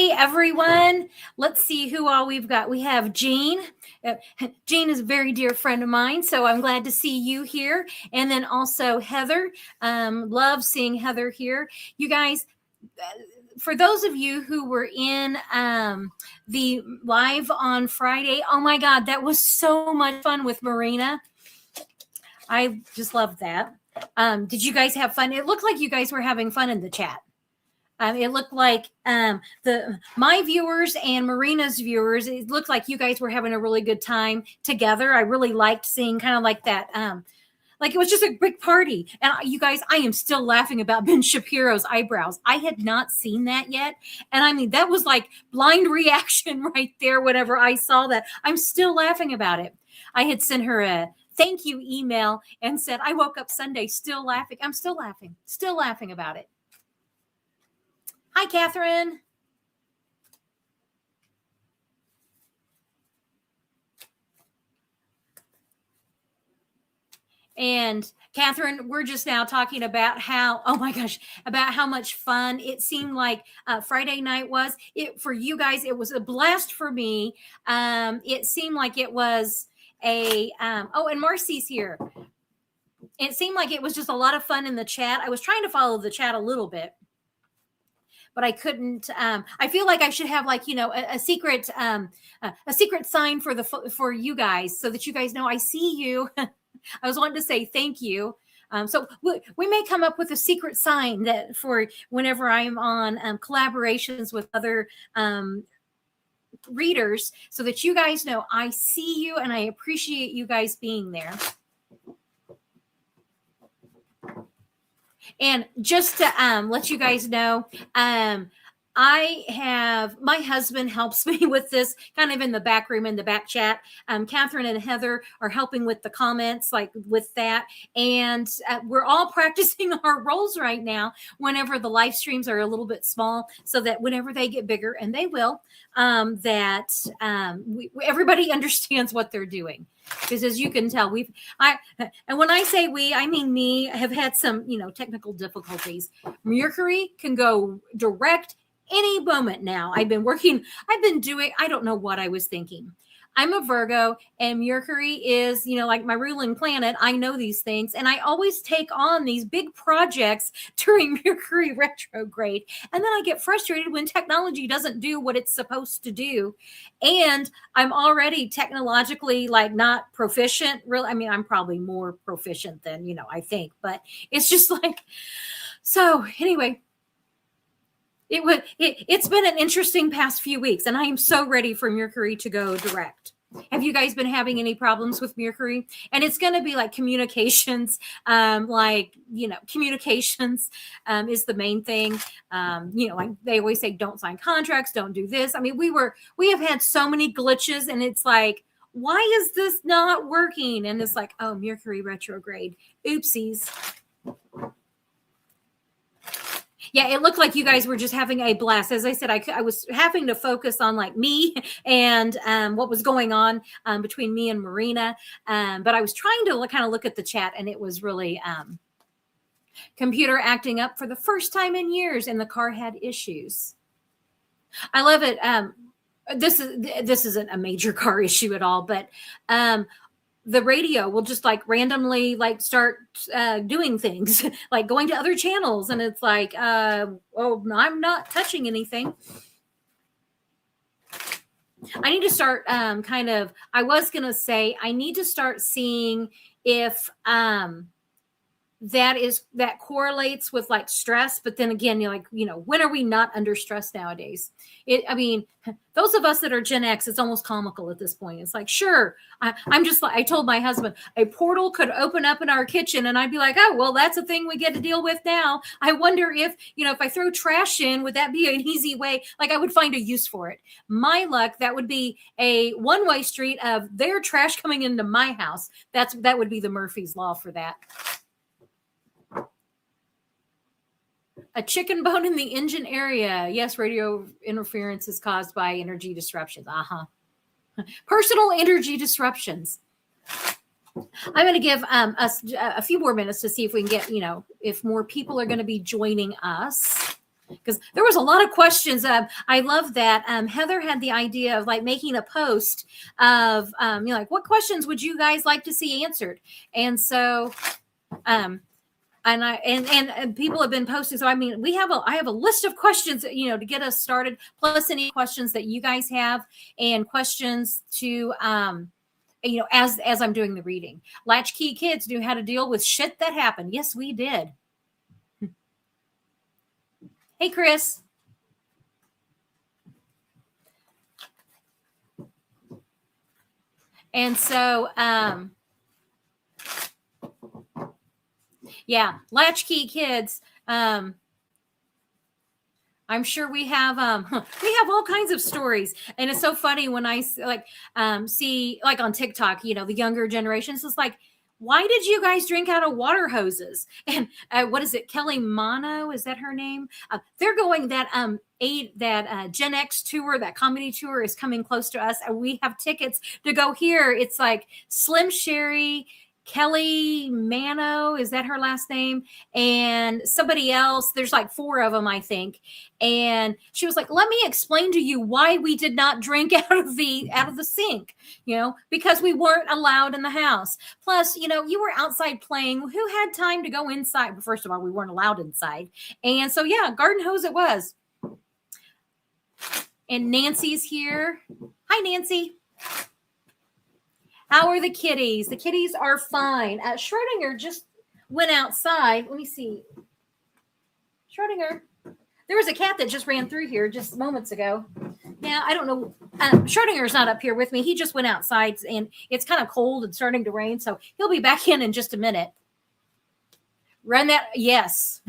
Hey, everyone. Let's see who all we've got. We have Jean. Jean is a very dear friend of mine, so I'm glad to see you here. And then also Heather. Love seeing Heather here. You guys, for those of you who were in the live on Friday, oh my God, that was so much fun with Marina. I just loved that. Did you guys have fun? It looked like you guys were having fun in the chat. It looked like my viewers and Marina's viewers, it looked like you guys were having a really good time together. I really liked seeing kind of like that. Like it was just a big party. And you guys, I am still laughing about Ben Shapiro's eyebrows. I had not seen that yet. And I mean, that was like blind reaction right there whenever I saw that. I'm still laughing about it. I had sent her a thank you email and said, I woke up Sunday still laughing. I'm still laughing about it. Hi, Catherine. And Catherine, we're just now talking about how, oh my gosh, about how much fun it seemed like Friday night was. It for you guys, it was a blast for me. It seemed like it was a, oh, and Marcy's here. It seemed like it was just a lot of fun in the chat. I was trying to follow the chat a little bit, but I couldn't. I feel like I should have like, you know, a secret sign for you guys so that you guys know I see you. I was wanting to say thank you. So we may come up with a secret sign that for whenever I'm on collaborations with other readers so that you guys know I see you and I appreciate you guys being there. And just to let you guys know, I have, my husband helps me with this kind of in the back room, in the back chat. Catherine and Heather are helping with the comments, like with that. And we're all practicing our roles right now whenever the live streams are a little bit small, so that whenever they get bigger, and they will, everybody understands what they're doing. Because as you can tell, and when I say we, I mean me, have had some, you know, technical difficulties. Mercury can go direct any moment now. I don't know what I was thinking. I'm a Virgo, and Mercury is, you know, like my ruling planet. I know these things, and I always take on these big projects during Mercury retrograde. And then I get frustrated when technology doesn't do what it's supposed to do. And I'm already technologically like not proficient. Really, I mean, I'm probably more proficient than, you know, I think, but it's just like, so anyway, it's been an interesting past few weeks, and I am so ready for Mercury to go direct. Have you guys been having any problems with Mercury? And it's going to be like communications, communications is the main thing. You know, like they always say, don't sign contracts, don't do this. I mean, we have had so many glitches, and it's like, why is this not working? And it's like, oh, Mercury retrograde. Oopsies. Yeah, it looked like you guys were just having a blast. As I said, I was having to focus on like me and what was going on between me and Marina. But I was trying to kind of look at the chat, and it was really computer acting up for the first time in years, and the car had issues. I love it. This isn't a major car issue at all, but the radio will just like randomly like start doing things like going to other channels, and it's like, oh, I'm not touching anything. I need to start I was going to say I need to start seeing if that correlates with like stress. But then again, you're like, you know, when are we not under stress nowadays? I mean, those of us that are Gen X, it's almost comical at this point. It's like, sure, I'm just like, I told my husband, a portal could open up in our kitchen, and I'd be like, oh, well, that's a thing we get to deal with now. I wonder if, you know, if I throw trash in, would that be an easy way? Like I would find a use for it. My luck, that would be a one-way street of their trash coming into my house. That would be the Murphy's Law for that. A chicken bone in the engine area. Yes, radio interference is caused by energy disruptions. Personal energy disruptions. I'm going to give us a few more minutes to see if we can get, you know, if more people are going to be joining us. because there was a lot of questions. I love that Heather had the idea of like making a post of like what questions would you guys like to see answered, and so and people have been posting. So I mean, I have a list of questions to get us started, plus any questions that you guys have and questions to as I'm doing the reading. Latchkey Kids knew how to deal with shit that happened. Yes, we did. Hey, Chris. And so, yeah, Latchkey Kids. I'm sure we have all kinds of stories, and it's so funny when I see like on TikTok, the younger generations. It's like, why did you guys drink out of water hoses? And what is it? Kelly Mono, is that her name? They're going that Gen X tour, that comedy tour is coming close to us, and we have tickets to go here. It's like Slim Sherry, Kelly Mano, is that her last name? And somebody else. There's like 4 of them, I think. And she was like, "Let me explain to you why we did not drink out of the sink, because we weren't allowed in the house. Plus, you were outside playing. Who had time to go inside? First of all, we weren't allowed inside. And so, yeah, garden hose it was." And Nancy's here. Hi, Nancy. How are the kitties? The kitties are fine. Schrodinger just went outside. Let me see. Schrodinger. There was a cat that just ran through here just moments ago. Yeah, I don't know. Schrodinger's not up here with me. He just went outside, and it's kind of cold and starting to rain, so he'll be back in just a minute. Run that. Yes.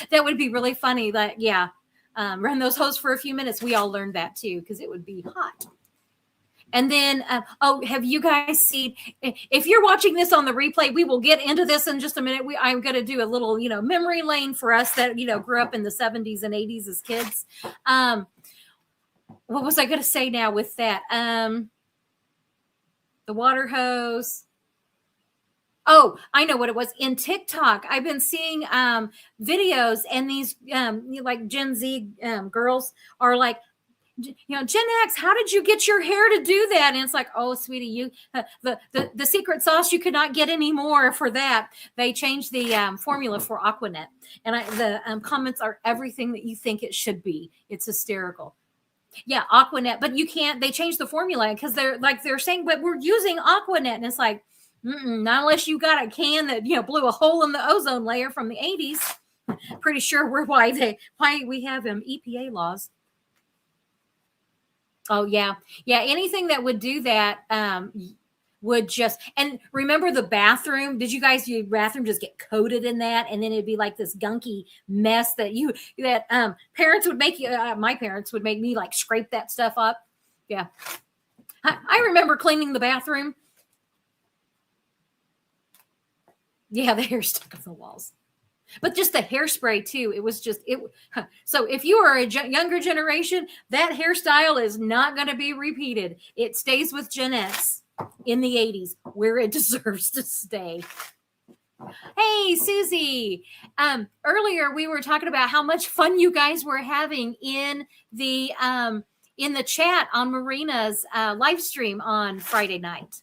That would be really funny. Run those hoses for a few minutes. We all learned that, too, because it would be hot. And then, have you guys seen, if you're watching this on the replay, we will get into this in just a minute. I'm going to do a little, memory lane for us that, grew up in the 70s and 80s as kids. What was I going to say now with that? The water hose. Oh, I know what it was. In TikTok, I've been seeing videos, and these like Gen Z girls are like, Gen X, how did you get your hair to do that? And it's like, oh, sweetie, you the secret sauce you could not get any more for that. They changed the formula for Aquanet, and the comments are everything that you think it should be. It's hysterical. Yeah, Aquanet, but you can't. They changed the formula because they're saying, but we're using Aquanet, and it's like, not unless you got a can that blew a hole in the ozone layer from the 80s. Pretty sure we're why we have EPA laws. Oh, yeah. Yeah. Anything that would do that would just, and remember the bathroom? Did your bathroom just get coated in that? And then it'd be like this gunky mess that parents would make you, my parents would make me like scrape that stuff up. Yeah. I remember cleaning the bathroom. Yeah. The hair stuck on the walls. But just the hairspray too. It was just it. So if you are a younger generation, that hairstyle is not going to be repeated. It stays with Gen X in the 80s, where it deserves to stay. Hey, Susie. Earlier we were talking about how much fun you guys were having in the chat on Marina's live stream on Friday night.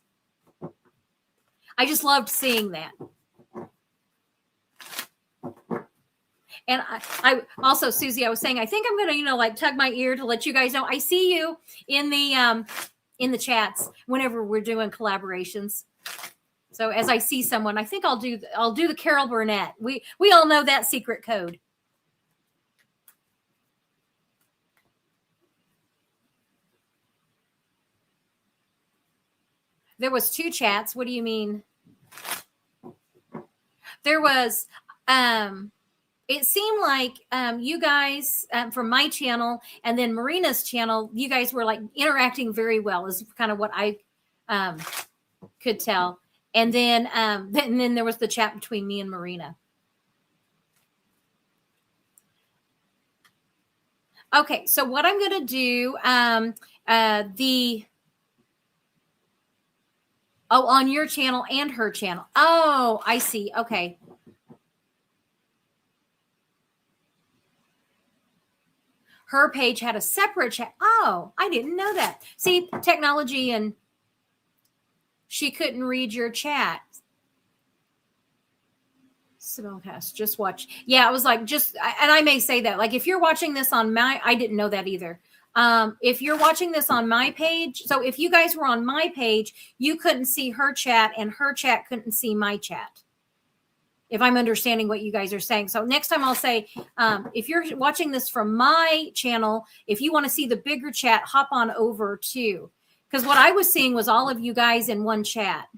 I just loved seeing that. And I also, Susie, I was saying, I think I'm going to, tug my ear to let you guys know. I see you in the chats whenever we're doing collaborations. So as I see someone, I think I'll do the Carol Burnett. We all know that secret code. There was 2 chats. What do you mean? There was, it seemed like you guys from my channel and then Marina's channel, you guys were like interacting very well is kind of what I could tell. And then there was the chat between me and Marina. Okay, so what I'm going to do, on your channel and her channel. Oh, I see. Okay. her page had a separate chat. Oh, I didn't know that. See, technology, and she couldn't read your chat. Simulcast, just watch. Yeah, it was like and I may say that, like, if you're watching this on I didn't know that either. If you're watching this on my page, so if you guys were on my page, you couldn't see her chat and her chat couldn't see my chat. If I'm understanding what you guys are saying. So next time I'll say, if you're watching this from my channel, if you want to see the bigger chat, hop on over too. Because what I was seeing was all of you guys in one chat.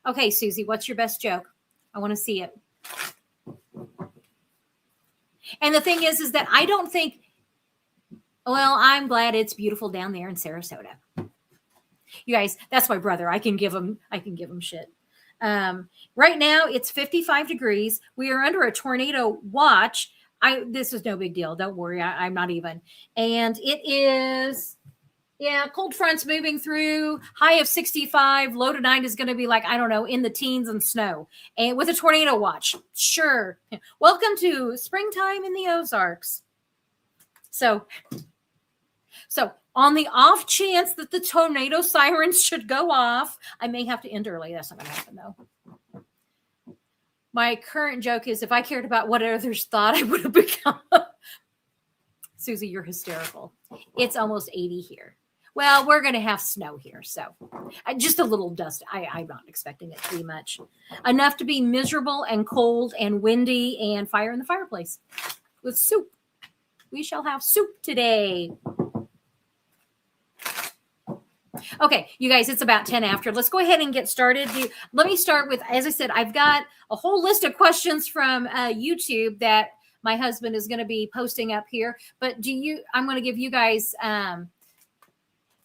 Okay, Susie, what's your best joke? I want to see it. And the thing is that I don't think, well, I'm glad it's beautiful down there in Sarasota. You guys, that's my brother. I can give him shit. Right now it's 55 degrees. We are under a tornado watch. This is no big deal. Don't worry. I'm not even. And it is, yeah, cold fronts moving through, high of 65, low tonight is going to be like, I don't know, in the teens and snow, and with a tornado watch. Sure. Welcome to springtime in the Ozarks. So on the off chance that the tornado sirens should go off, I may have to end early. That's not going to happen though. My current joke is, if I cared about what others thought, I would have become. Susie, you're hysterical. It's almost 80 here. Well, we're going to have snow here, so just a little dust. I'm not expecting it to be much. Enough to be miserable and cold and windy and fire in the fireplace with soup. We shall have soup today. Okay, you guys, it's about 10 after. Let's go ahead and get started. Let me start with, as I said, I've got a whole list of questions from YouTube that my husband is going to be posting up here. But I'm going to give you guys...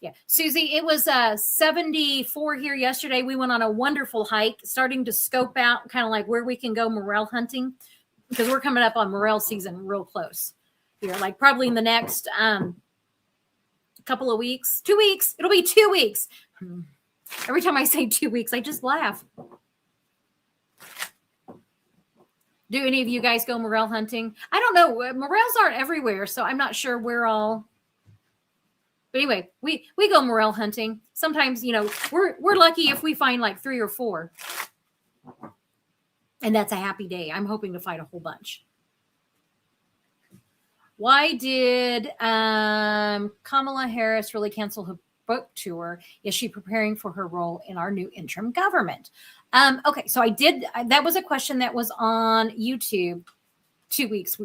Yeah, Susie, it was 74 here yesterday. We went on a wonderful hike, starting to scope out kind of like where we can go morel hunting, because we're coming up on morel season real close here, like probably in the next couple of weeks, 2 weeks. It'll be 2 weeks. Every time I say 2 weeks, I just laugh. Do any of you guys go morel hunting? I don't know. Morels aren't everywhere, so I'm not sure we're all... But anyway, we go morel hunting. Sometimes, we're lucky if we find like 3 or 4. And that's a happy day. I'm hoping to find a whole bunch. Why did Kamala Harris really cancel her book tour? Is she preparing for her role in our new interim government? Okay, so that was a question that was on YouTube 2 weeks.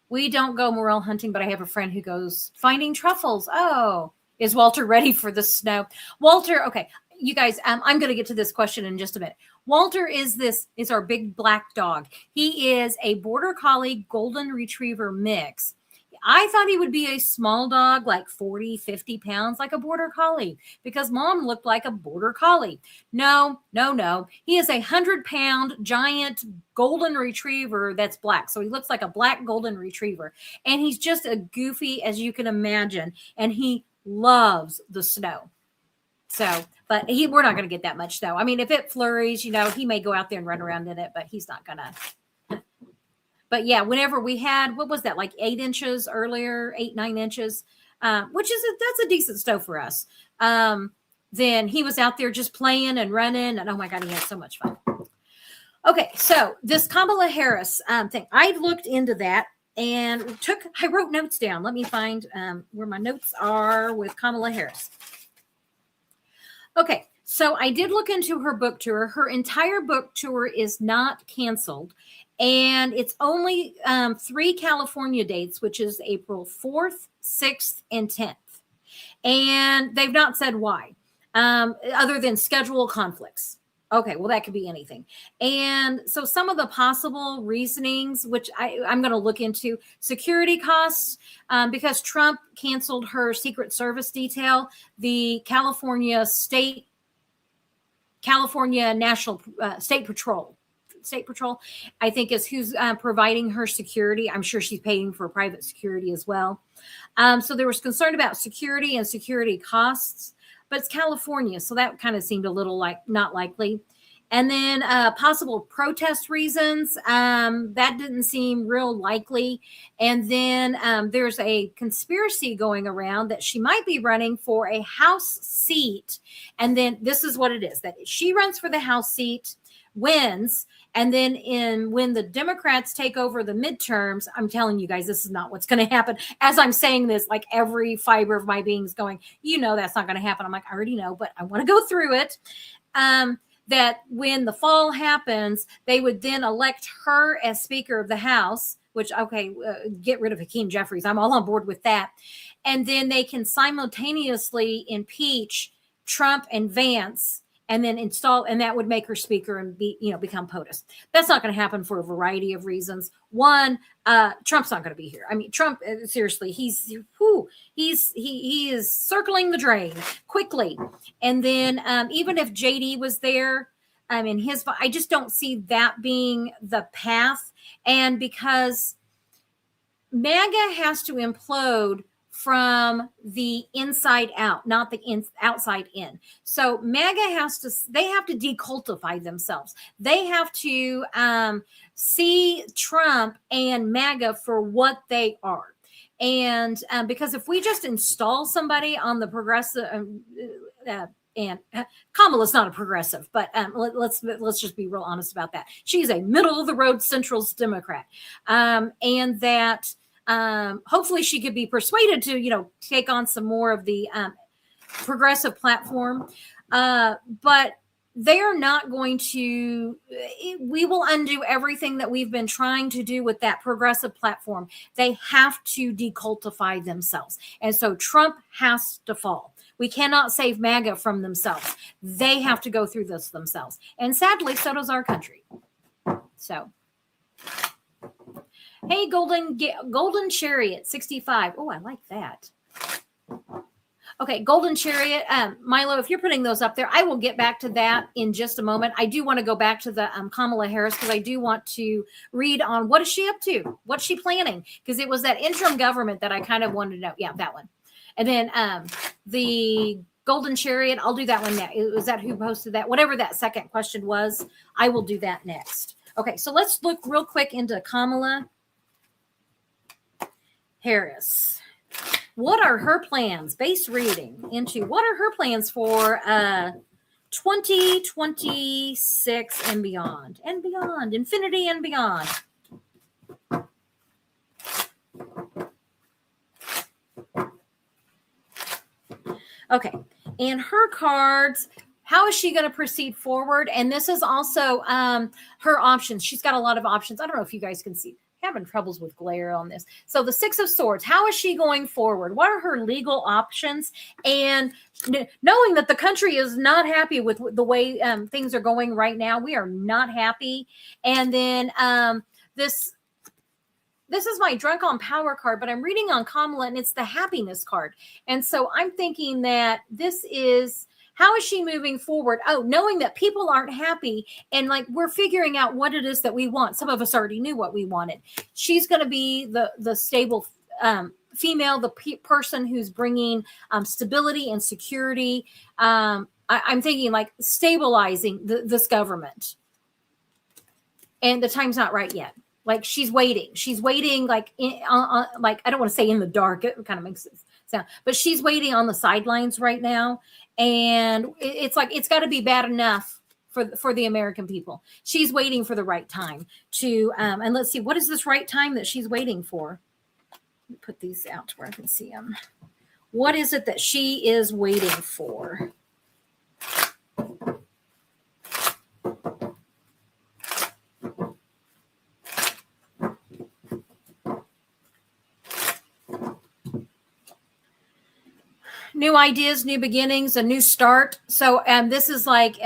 We don't go morel hunting, but I have a friend who goes finding truffles. Oh, is Walter ready for the snow? Walter, okay, you guys, I'm going to get to this question in just a minute. Walter is our big black dog. He is a Border Collie Golden Retriever mix. I thought he would be a small dog, like 40, 50 pounds, like a Border Collie, because Mom looked like a Border Collie. No. He is 100-pound giant Golden Retriever that's black. So he looks like a black Golden Retriever. And he's just as goofy as you can imagine. And he loves the snow. So, but we're not going to get that much snow. I mean, if it flurries, he may go out there and run around in it, but he's not going to. But yeah, whenever we had, what was that, like 8 inches earlier, 8-9 inches, which that's a decent snow for us. Then he was out there just playing and running, and oh my God, he had so much fun. Okay, so this Kamala Harris thing, I looked into that and I wrote notes down. Let me find where my notes are with Kamala Harris. Okay, so I did look into her book tour. Her entire book tour is not canceled. And it's only 3 California dates, which is April 4th, 6th, and 10th. And they've not said why, other than schedule conflicts. Okay, well, that could be anything. And so some of the possible reasonings, which I'm going to look into, security costs, because Trump canceled her Secret Service detail, the California National State Patrol, I think, is who's providing her security. I'm sure she's paying for private security as well. So there was concern about security and security costs, but it's California, so that kind of seemed a little like not likely. And then possible protest reasons, that didn't seem real likely. And then there's a conspiracy going around that she might be running for a House seat. And then this is what it is, that she runs for the House seat, wins, and then when the Democrats take over the midterms, I'm telling you guys, this is not what's going to happen. As I'm saying this, like every fiber of my being is going, that's not going to happen. I'm like, I already know, but I want to go through it. That when the fall happens, they would then elect her as Speaker of the House, which, get rid of Hakeem Jeffries. I'm all on board with that. And then they can simultaneously impeach Trump and Vance and then install, and that would make her Speaker and become POTUS. That's not going to happen for a variety of reasons. One, Trump's not going to be here. I mean, Trump, seriously, he is circling the drain quickly. And then even if JD was there, I just don't see that being the path. And because MAGA has to implode from the inside out, not the outside in. So MAGA they have to decultify themselves. They have to see Trump and MAGA for what they are. And because if we just install somebody on the progressive, and Kamala's not a progressive, but let's just be real honest about that. She's a middle of the road centrist Democrat, and that hopefully she could be persuaded to take on some more of the progressive platform, but they are not going to. We will undo everything that we've been trying to do with that progressive platform. They have to decultify themselves, and so Trump has to fall. We cannot save MAGA from themselves. They have to go through this themselves. And sadly, so does our country. So, hey, Golden Chariot 65. Oh, I like that. Okay, Golden Chariot. Milo, if you're putting those up there, I will get back to that in just a moment. I do want to go back to the Kamala Harris because I do want to read on what is she up to? What's she planning? Because it was that interim government that I kind of wanted to know. Yeah, that one. And then the Golden Chariot, I'll do that one next. Was that who posted that? Whatever that second question was, I will do that next. Okay, so let's look real quick into Kamala Harris. What are her plans? Base reading into what are her plans for 2026 and beyond, infinity and beyond. Okay, and her cards, how is she going to proceed forward? And this is also her options. She's got a lot of options. I don't know if you guys can see. Having troubles with glare on this. So the Six of Swords, how is she going forward? What are her legal options? And knowing that the country is not happy with the way things are going right now, we are not happy. And then this is my Drunk on Power card, but I'm reading on Kamala and it's the happiness card. And so I'm thinking that this is, how is she moving forward? Oh, knowing that people aren't happy and like we're figuring out what it is that we want. Some of us already knew what we wanted. She's going to be the stable female, the person who's bringing stability and security. I'm thinking like stabilizing this government. And the time's not right yet. Like she's waiting like like, I don't want to say in the dark. It kind of makes it sound, but she's waiting on the sidelines right now. And it's like, it's got to be bad enough for the American people. She's waiting for the right time to, and let's see, what is this right time that she's waiting for? Let me put these out to where I can see them. What is it that she is waiting for? New ideas, new beginnings, a new start. So this is like,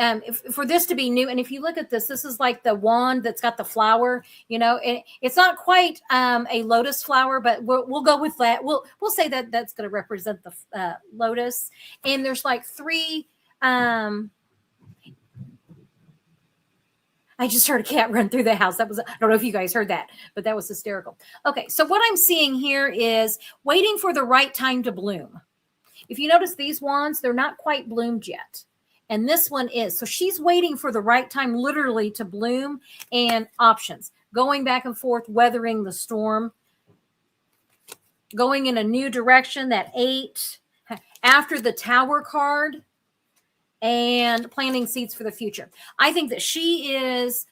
for this to be new, and if you look at this is like the wand that's got the flower, it's not quite a lotus flower, but we'll go with that. We'll say that that's going to represent the lotus. And there's like three, I just heard a cat run through the house. I don't know if you guys heard that, but that was hysterical. Okay, so what I'm seeing here is waiting for the right time to bloom. If you notice these wands, they're not quite bloomed yet. And this one is. So she's waiting for the right time, literally, to bloom, and options. Going back and forth, weathering the storm, going in a new direction, that 8, after the Tower card, and planting seeds for the future. I think that she's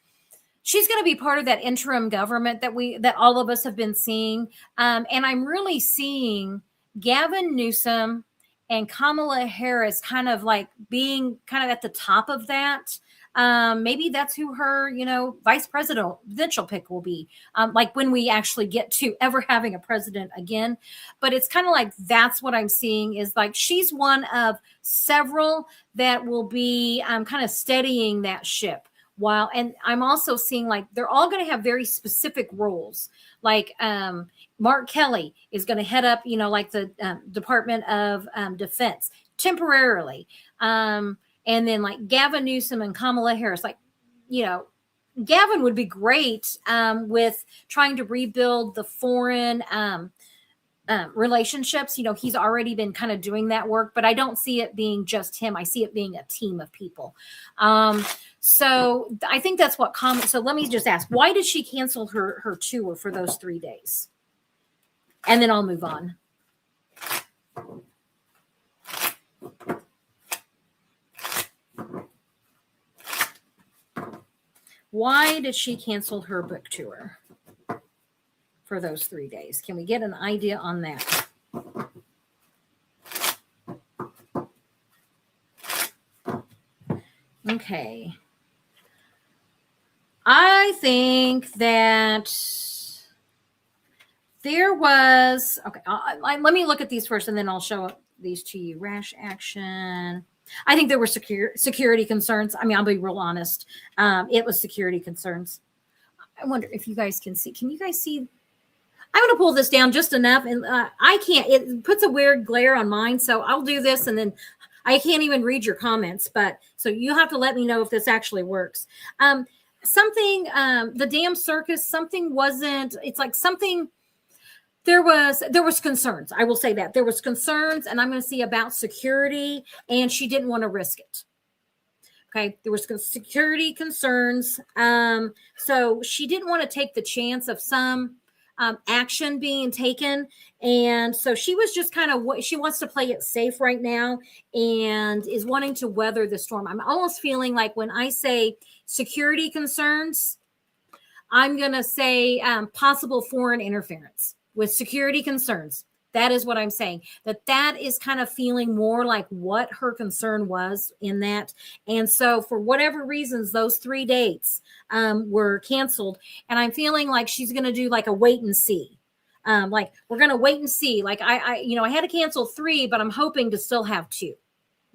going to be part of that interim government that all of us have been seeing. And I'm really seeing Gavin Newsom and Kamala Harris kind of like being kind of at the top of that. Maybe that's who her, vice presidential pick will be. Like when we actually get to ever having a president again. But it's kind of like that's what I'm seeing is like she's one of several that will be kind of steadying that ship. And I'm also seeing like they're all going to have very specific roles. Like Mark Kelly is going to head up, like the Department of Defense temporarily. And then like Gavin Newsom and Kamala Harris, like, Gavin would be great with trying to rebuild the foreign relationships. He's already been kind of doing that work, but I don't see it being just him. I see it being a team of people. So I think that's what so let me just ask, why did she cancel her tour for those 3 days? And then I'll move on. Why did she cancel her book tour for those 3 days? Can we get an idea on that? Okay. I think that there was, okay, let me look at these first and then I'll show these to you. Rash action. I think there were security concerns. I mean, I'll be real honest. It was security concerns. I wonder if you guys can see. Can you guys see? I'm going to pull this down just enough. And I can't. It puts a weird glare on mine. So I'll do this. And then I can't even read your comments. But so you'll have to let me know if this actually works. Something, the damn circus, something wasn't. It's like something. There was concerns. I will say that there was concerns, and I'm going to see about security, and she didn't want to risk it. Okay. There was security concerns. So she didn't want to take the chance of some action being taken. And so she was just kind of, she wants to play it safe right now and is wanting to weather the storm. I'm almost feeling like when I say security concerns, I'm going to say possible foreign interference. With security concerns. That is what I'm saying. That is kind of feeling more like what her concern was in that. And so for whatever reasons, those 3 dates were canceled. And I'm feeling like she's going to do like a wait and see. Like we're going to wait and see. Like I had to cancel 3, but I'm hoping to still have 2.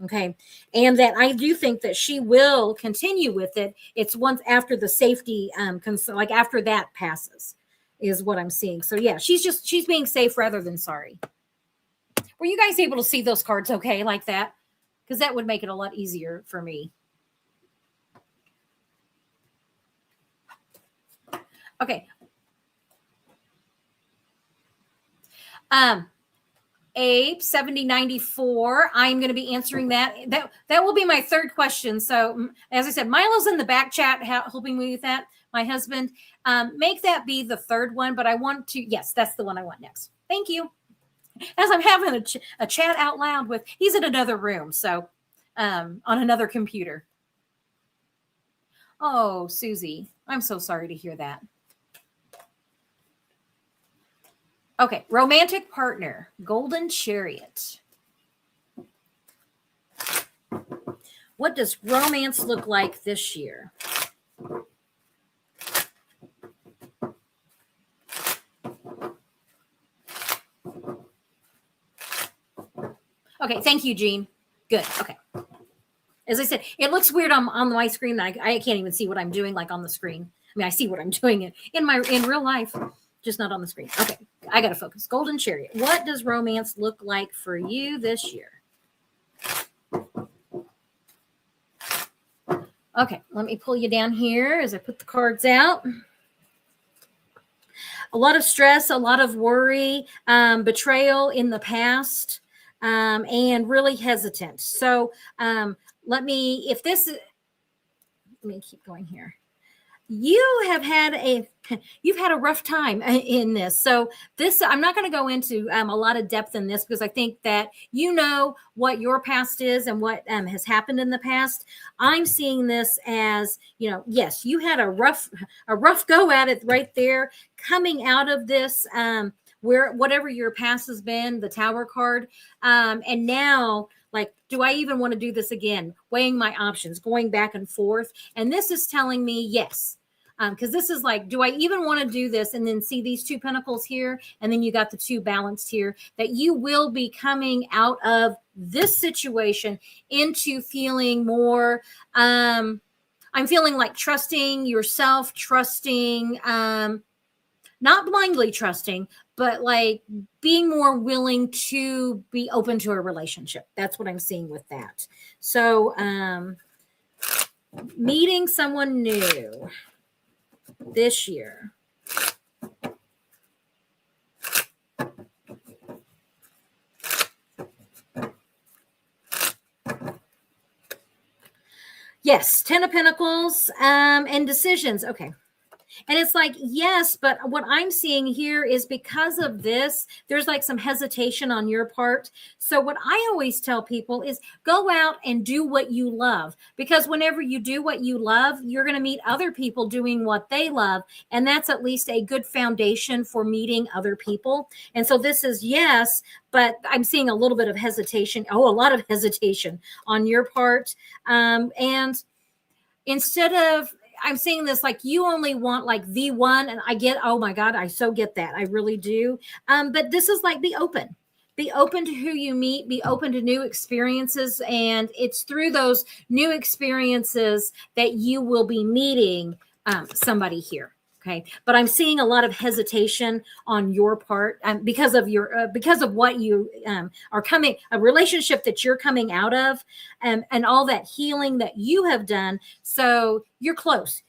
Okay. And that I do think that she will continue with it. It's once after the safety concern, like after that passes. Is what I'm seeing. So yeah, she's being safe rather than sorry. Were you guys able to see those cards okay like that? Because that would make it a lot easier for me. Okay. Abe 7094. I'm going to be answering that. That will be my third question. So as I said, Milo's in the back chat helping me with that. My husband, make that be the third one, but I want to, yes, that's the one I want next. Thank you. As I'm having a chat out loud with, he's in another room. So on another computer. Oh, Susie, I'm so sorry to hear that. Okay, romantic partner, Golden Chariot. What does romance look like this year? Okay, thank you, Jean. Good. Okay. As I said, it looks weird on my screen. I can't even see what I'm doing like on the screen. I mean, I see what I'm doing in real life, just not on the screen. Okay, I got to focus. Golden Chariot. What does romance look like for you this year? Okay, let me pull you down here as I put the cards out. A lot of stress, a lot of worry, betrayal in the past. And really hesitant. So let me keep going here. You've had a rough time in this. So this, I'm not going to go into a lot of depth in this because I think that you know what your past is and what has happened in the past. I'm seeing this as, yes, you had a rough go at it right there. Coming out of this, where whatever your past has been, the Tower card, and now, like, do I even want to do this again? Weighing my options, going back and forth. And this is telling me yes. Because this is like, do I even want to do this? And then see these 2 pentacles here. And then you got the 2 balanced here, that you will be coming out of this situation into feeling more, I'm feeling like trusting yourself, trusting, not blindly trusting, but like being more willing to be open to a relationship. That's what I'm seeing with that. So, meeting someone new this year. Yes, 10 of Pentacles, and decisions. Okay. And it's like, yes, but what I'm seeing here is because of this, there's like some hesitation on your part. So what I always tell people is go out and do what you love, because whenever you do what you love, you're going to meet other people doing what they love. And that's at least a good foundation for meeting other people. And so this is yes, but I'm seeing a little bit of hesitation. Oh, a lot of hesitation on your part. And instead of, I'm seeing this like you only want like the one, and I get, oh my God, I so get that. I really do. But this is like, be open to who you meet, be open to new experiences. And it's through those new experiences that you will be meeting somebody here. Okay. But I'm seeing a lot of hesitation on your part because of what you are coming, a relationship that you're coming out of, and all that healing that you have done. So you're close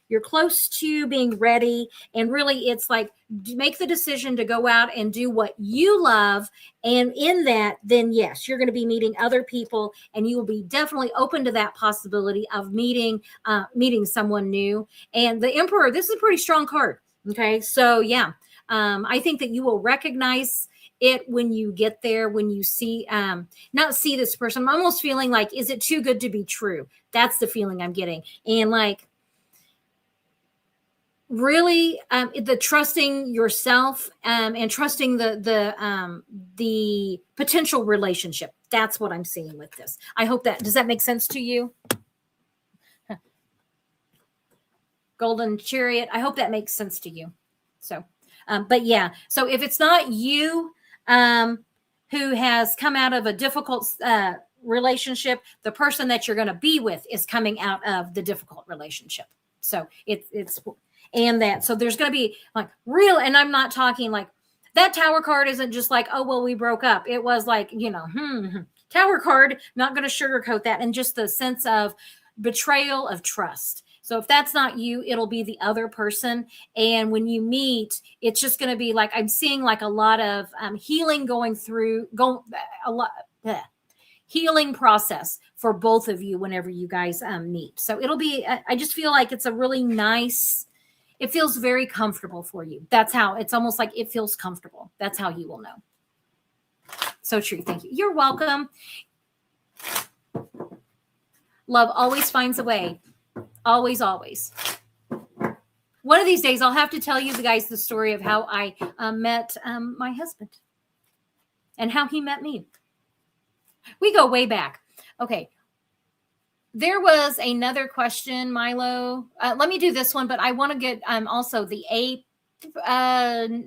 to being ready. And really it's like, make the decision to go out and do what you love. And in that, then yes, you're going to be meeting other people, and you will be definitely open to that possibility of meeting someone new. And the Emperor, this is a pretty strong card. Okay. So yeah, I think that you will recognize it when you get there, when you see, not see this person. I'm almost feeling like, is it too good to be true? That's the feeling I'm getting. And like, really, the trusting yourself, and trusting the potential relationship. That's what I'm seeing with this. I hope does that make sense to you? Golden Chariot. I hope that makes sense to you. So, but yeah, so if it's not you, who has come out of a difficult, relationship, the person that you're going to be with is coming out of the difficult relationship. So it's, and that, so there's going to be like real, and I'm not talking like that Tower card isn't just like, oh, well, we broke up. It was like, Tower card, not going to sugarcoat that. And just the sense of betrayal of trust. So if that's not you, it'll be the other person. And when you meet, it's just going to be like, I'm seeing like a lot of healing healing process for both of you whenever you guys meet. So it'll be, I just feel like it's a really nice, it feels very comfortable for you. That's how, it's almost like it feels comfortable. That's how you will know. So true. Thank you. You're welcome. Love always finds a way. Always, always. One of these days, I'll have to tell you guys the story of how I met my husband and how he met me. We go way back. Okay. There was another question, Milo. Let me do this one, but I want to get also the A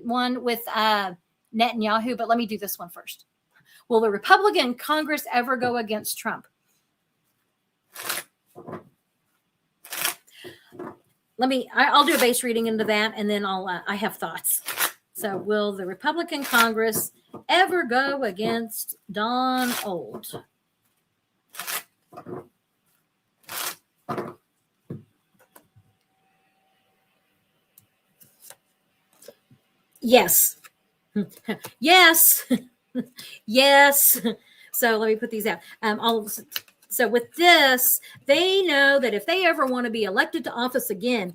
one with Netanyahu, but let me do this one first. Will the Republican Congress ever go against Trump? I'll do a base reading into that, and then I have thoughts. So will the Republican Congress ever go against Donald? Yes. Yes. Yes. So let me put these out. So with this, they know that if they ever want to be elected to office again,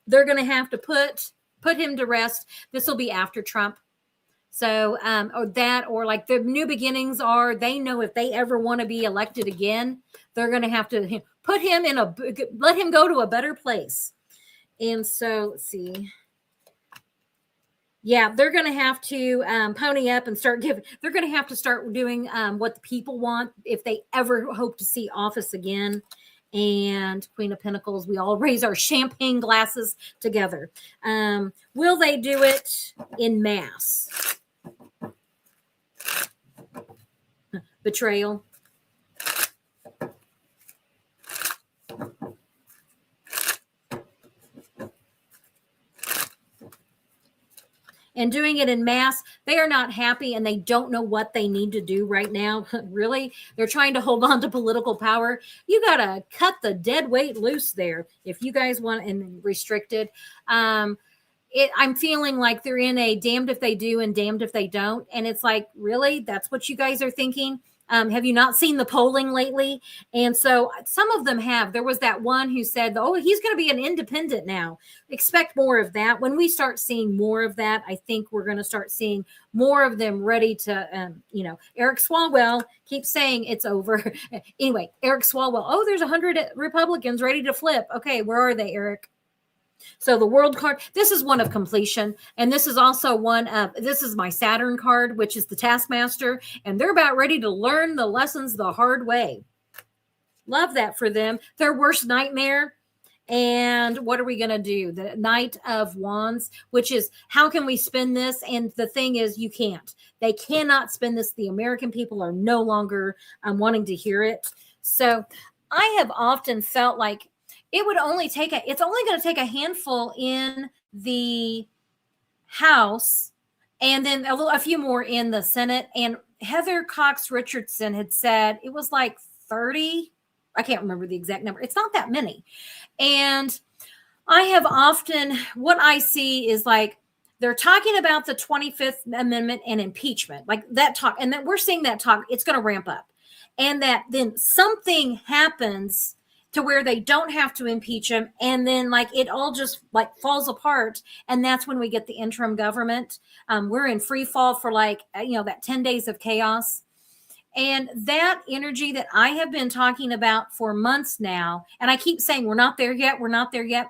they're going to have to put him to rest. This will be after Trump. So, or like the new beginnings are, they know if they ever want to be elected again, they're going to have to put him let him go to a better place. And so let's see. Yeah, they're going to have to pony up and start giving. They're going to have to start doing what the people want if they ever hope to see office again. And Queen of Pentacles, we all raise our champagne glasses together. Will they do it in mass? Betrayal. And doing it in mass, they are not happy and they don't know what they need to do right now. Really, they're trying to hold on to political power. You got to cut the dead weight loose there if you guys want, and restricted. I'm feeling like they're in a damned if they do and damned if they don't. And it's like, really, that's what you guys are thinking? Have you not seen the polling lately? And so some of them have. There was that one who said, oh, he's going to be an independent now. Expect more of that. When we start seeing more of that, I think we're going to start seeing more of them ready to, Eric Swalwell keeps saying it's over. Anyway, Eric Swalwell, oh, there's 100 Republicans ready to flip. Okay, where are they, Eric? So the world card, this is one of completion. And this is also this is my Saturn card, which is the Taskmaster. And they're about ready to learn the lessons the hard way. Love that for them. Their worst nightmare. And what are we going to do? The Knight of Wands, which is how can we spin this? And the thing is, you can't. They cannot spin this. The American people are no longer wanting to hear it. So I have often felt like it's only going to take a handful in the House and then a few more in the Senate. And Heather Cox Richardson had said it was like 30. I can't remember the exact number. It's not that many. And I have often, what I see is like, they're talking about the 25th Amendment and impeachment, like that talk. And that we're seeing that talk, it's going to ramp up. And that then something happens to where they don't have to impeach him. And then like it all just like falls apart. And that's when we get the interim government. We're in free fall for that 10 days of chaos. And that energy that I have been talking about for months now, and I keep saying, we're not there yet. We're not there yet.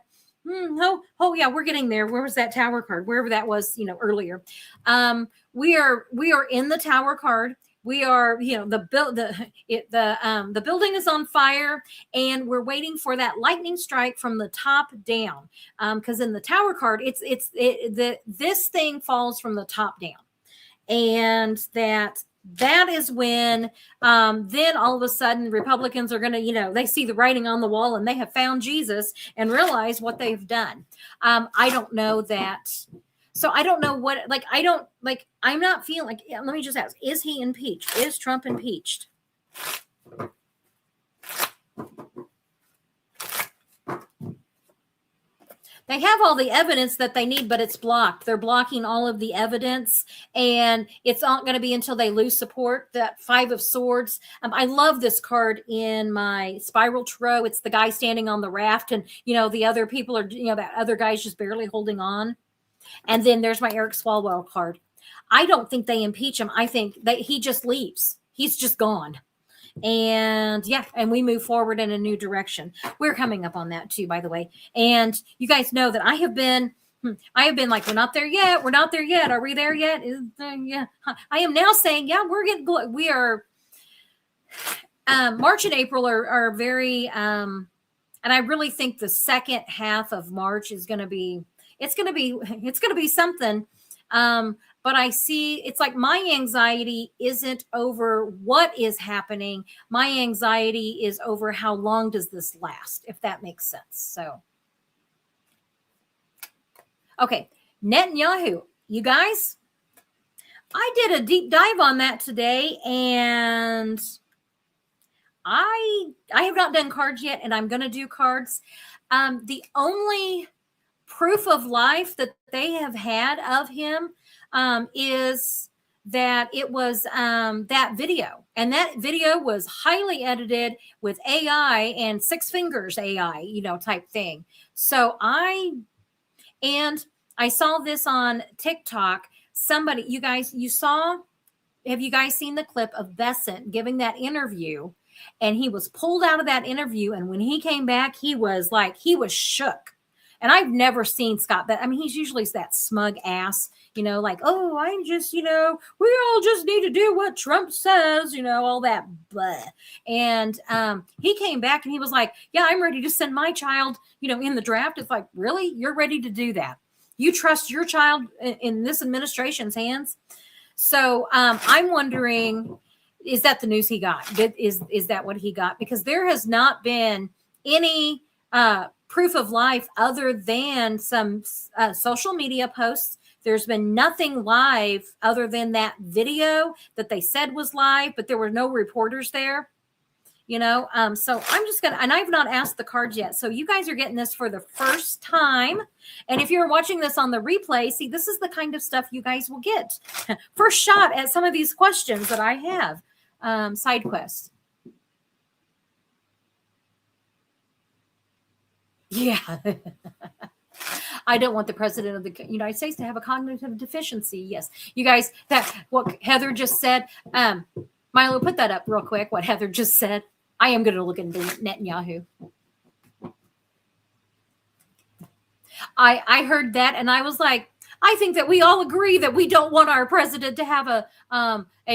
Oh yeah, we're getting there. Where was that Tower card? Wherever that was, earlier. We are in the Tower card. We are, the building is on fire, and we're waiting for that lightning strike from the top down. Because in the Tower card, this thing falls from the top down, and that is when then all of a sudden Republicans are going to, they see the writing on the wall and they have found Jesus and realize what they've done. I don't know that. So I don't know what, I'm not feeling like, let me just ask, is he impeached? Is Trump impeached? They have all the evidence that they need, but it's blocked. They're blocking all of the evidence, and it's not going to be until they lose support. That Five of Swords. I love this card in my Spiral Tarot. It's the guy standing on the raft, and, the other people are, that other guy's just barely holding on. And then there's my Eric Swalwell card. I don't think they impeach him. I think that he just leaves. He's just gone. And and we move forward in a new direction. We're coming up on that too, by the way. And you guys know that I have been like, we're not there yet. We're not there yet. Are we there yet? Yeah. I am now saying, we are, March and April are very, and I really think the second half of March is going to be, it's going to be something. But I see it's like my anxiety isn't over what is happening. My anxiety is over how long does this last, if that makes sense. So, okay, Netanyahu, you guys, I did a deep dive on that today, and I have not done cards yet, and I'm going to do cards. The only proof of life that they have had of him is that it was that video, and that video was highly edited with AI and six fingers AI, type thing. So I saw this on TikTok. Somebody, have you guys seen the clip of Bessent giving that interview? And he was pulled out of that interview. And when he came back, he was shook. And I've never seen Scott. I mean, he's usually that smug ass, like, oh, I'm just, we all just need to do what Trump says, all that. Blah. And he came back and he was like, yeah, I'm ready to send my child, in the draft. It's like, really? You're ready to do that? You trust your child in this administration's hands? So I'm wondering, is that the news he got? Is that what he got? Because there has not been any proof of life other than some social media posts. There's been nothing live other than that video that they said was live, but there were no reporters there. So I'm just and I've not asked the cards yet. So you guys are getting this for the first time. And if you're watching this on the replay, see, this is the kind of stuff you guys will get. First shot at some of these questions that I have. Side quest. Yeah. I don't want the president of the United States to have a cognitive deficiency. Yes. You guys, what Heather just said, Milo, put that up real quick, what Heather just said. I am going to look into Netanyahu. I heard that and I was like, I think that we all agree that we don't want our president to have a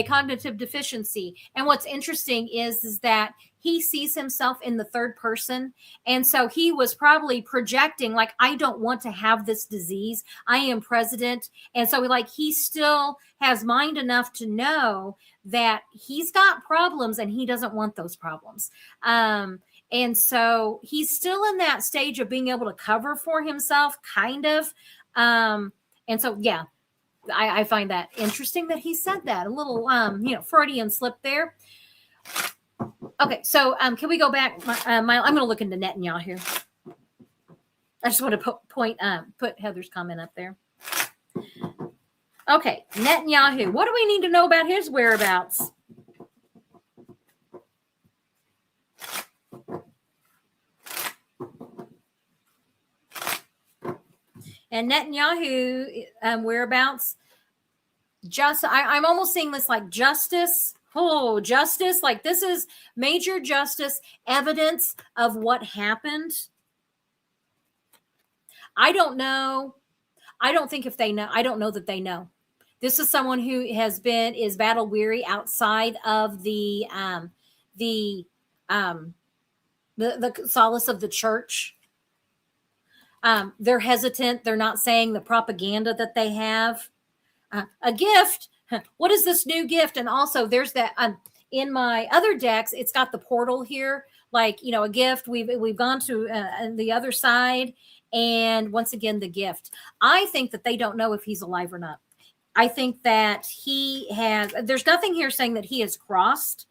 cognitive deficiency. And what's interesting is that he sees himself in the third person. And so he was probably projecting like, I don't want to have this disease. I am president. And so he still has mind enough to know that he's got problems and he doesn't want those problems. And so he's still in that stage of being able to cover for himself, kind of. And so, yeah, I find that interesting that he said that. A little, Freudian slip there. Okay, so can we go back? I'm going to look into Netanyahu. I just want to put Heather's comment up there. Okay, Netanyahu. What do we need to know about his whereabouts? And Netanyahu whereabouts? I'm almost seeing this like justice. Oh, justice. Like this is major justice, evidence of what happened. I don't know. I don't think if they know. I don't know that they know. This is someone who is battle weary outside of the solace of the church. They're hesitant. They're not saying the propaganda that they have. A gift. What is this new gift? And also there's that in my other decks, it's got the portal here, like, a gift. We've gone to the other side. And once again, the gift. I think that they don't know if he's alive or not. I think that there's nothing here saying that he has crossed.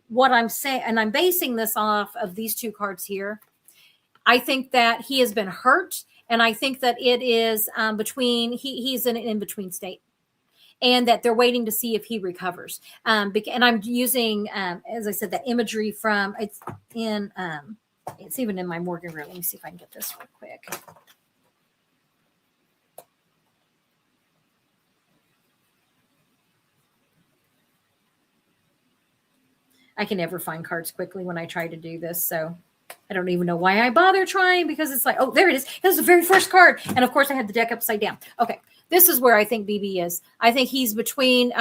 What I'm saying, and I'm basing this off of these two cards here. I think that he has been hurt. And I think that it is he's in an in-between state. And that they're waiting to see if he recovers. And I'm using, as I said, that imagery from, it's even in my Morgan reel. Let me see if I can get this real quick. I can never find cards quickly when I try to do this. So I don't even know why I bother trying, because it's like, oh, there it is. That's the very first card. And of course I had the deck upside down. Okay. This is where I think BB is. I think he's between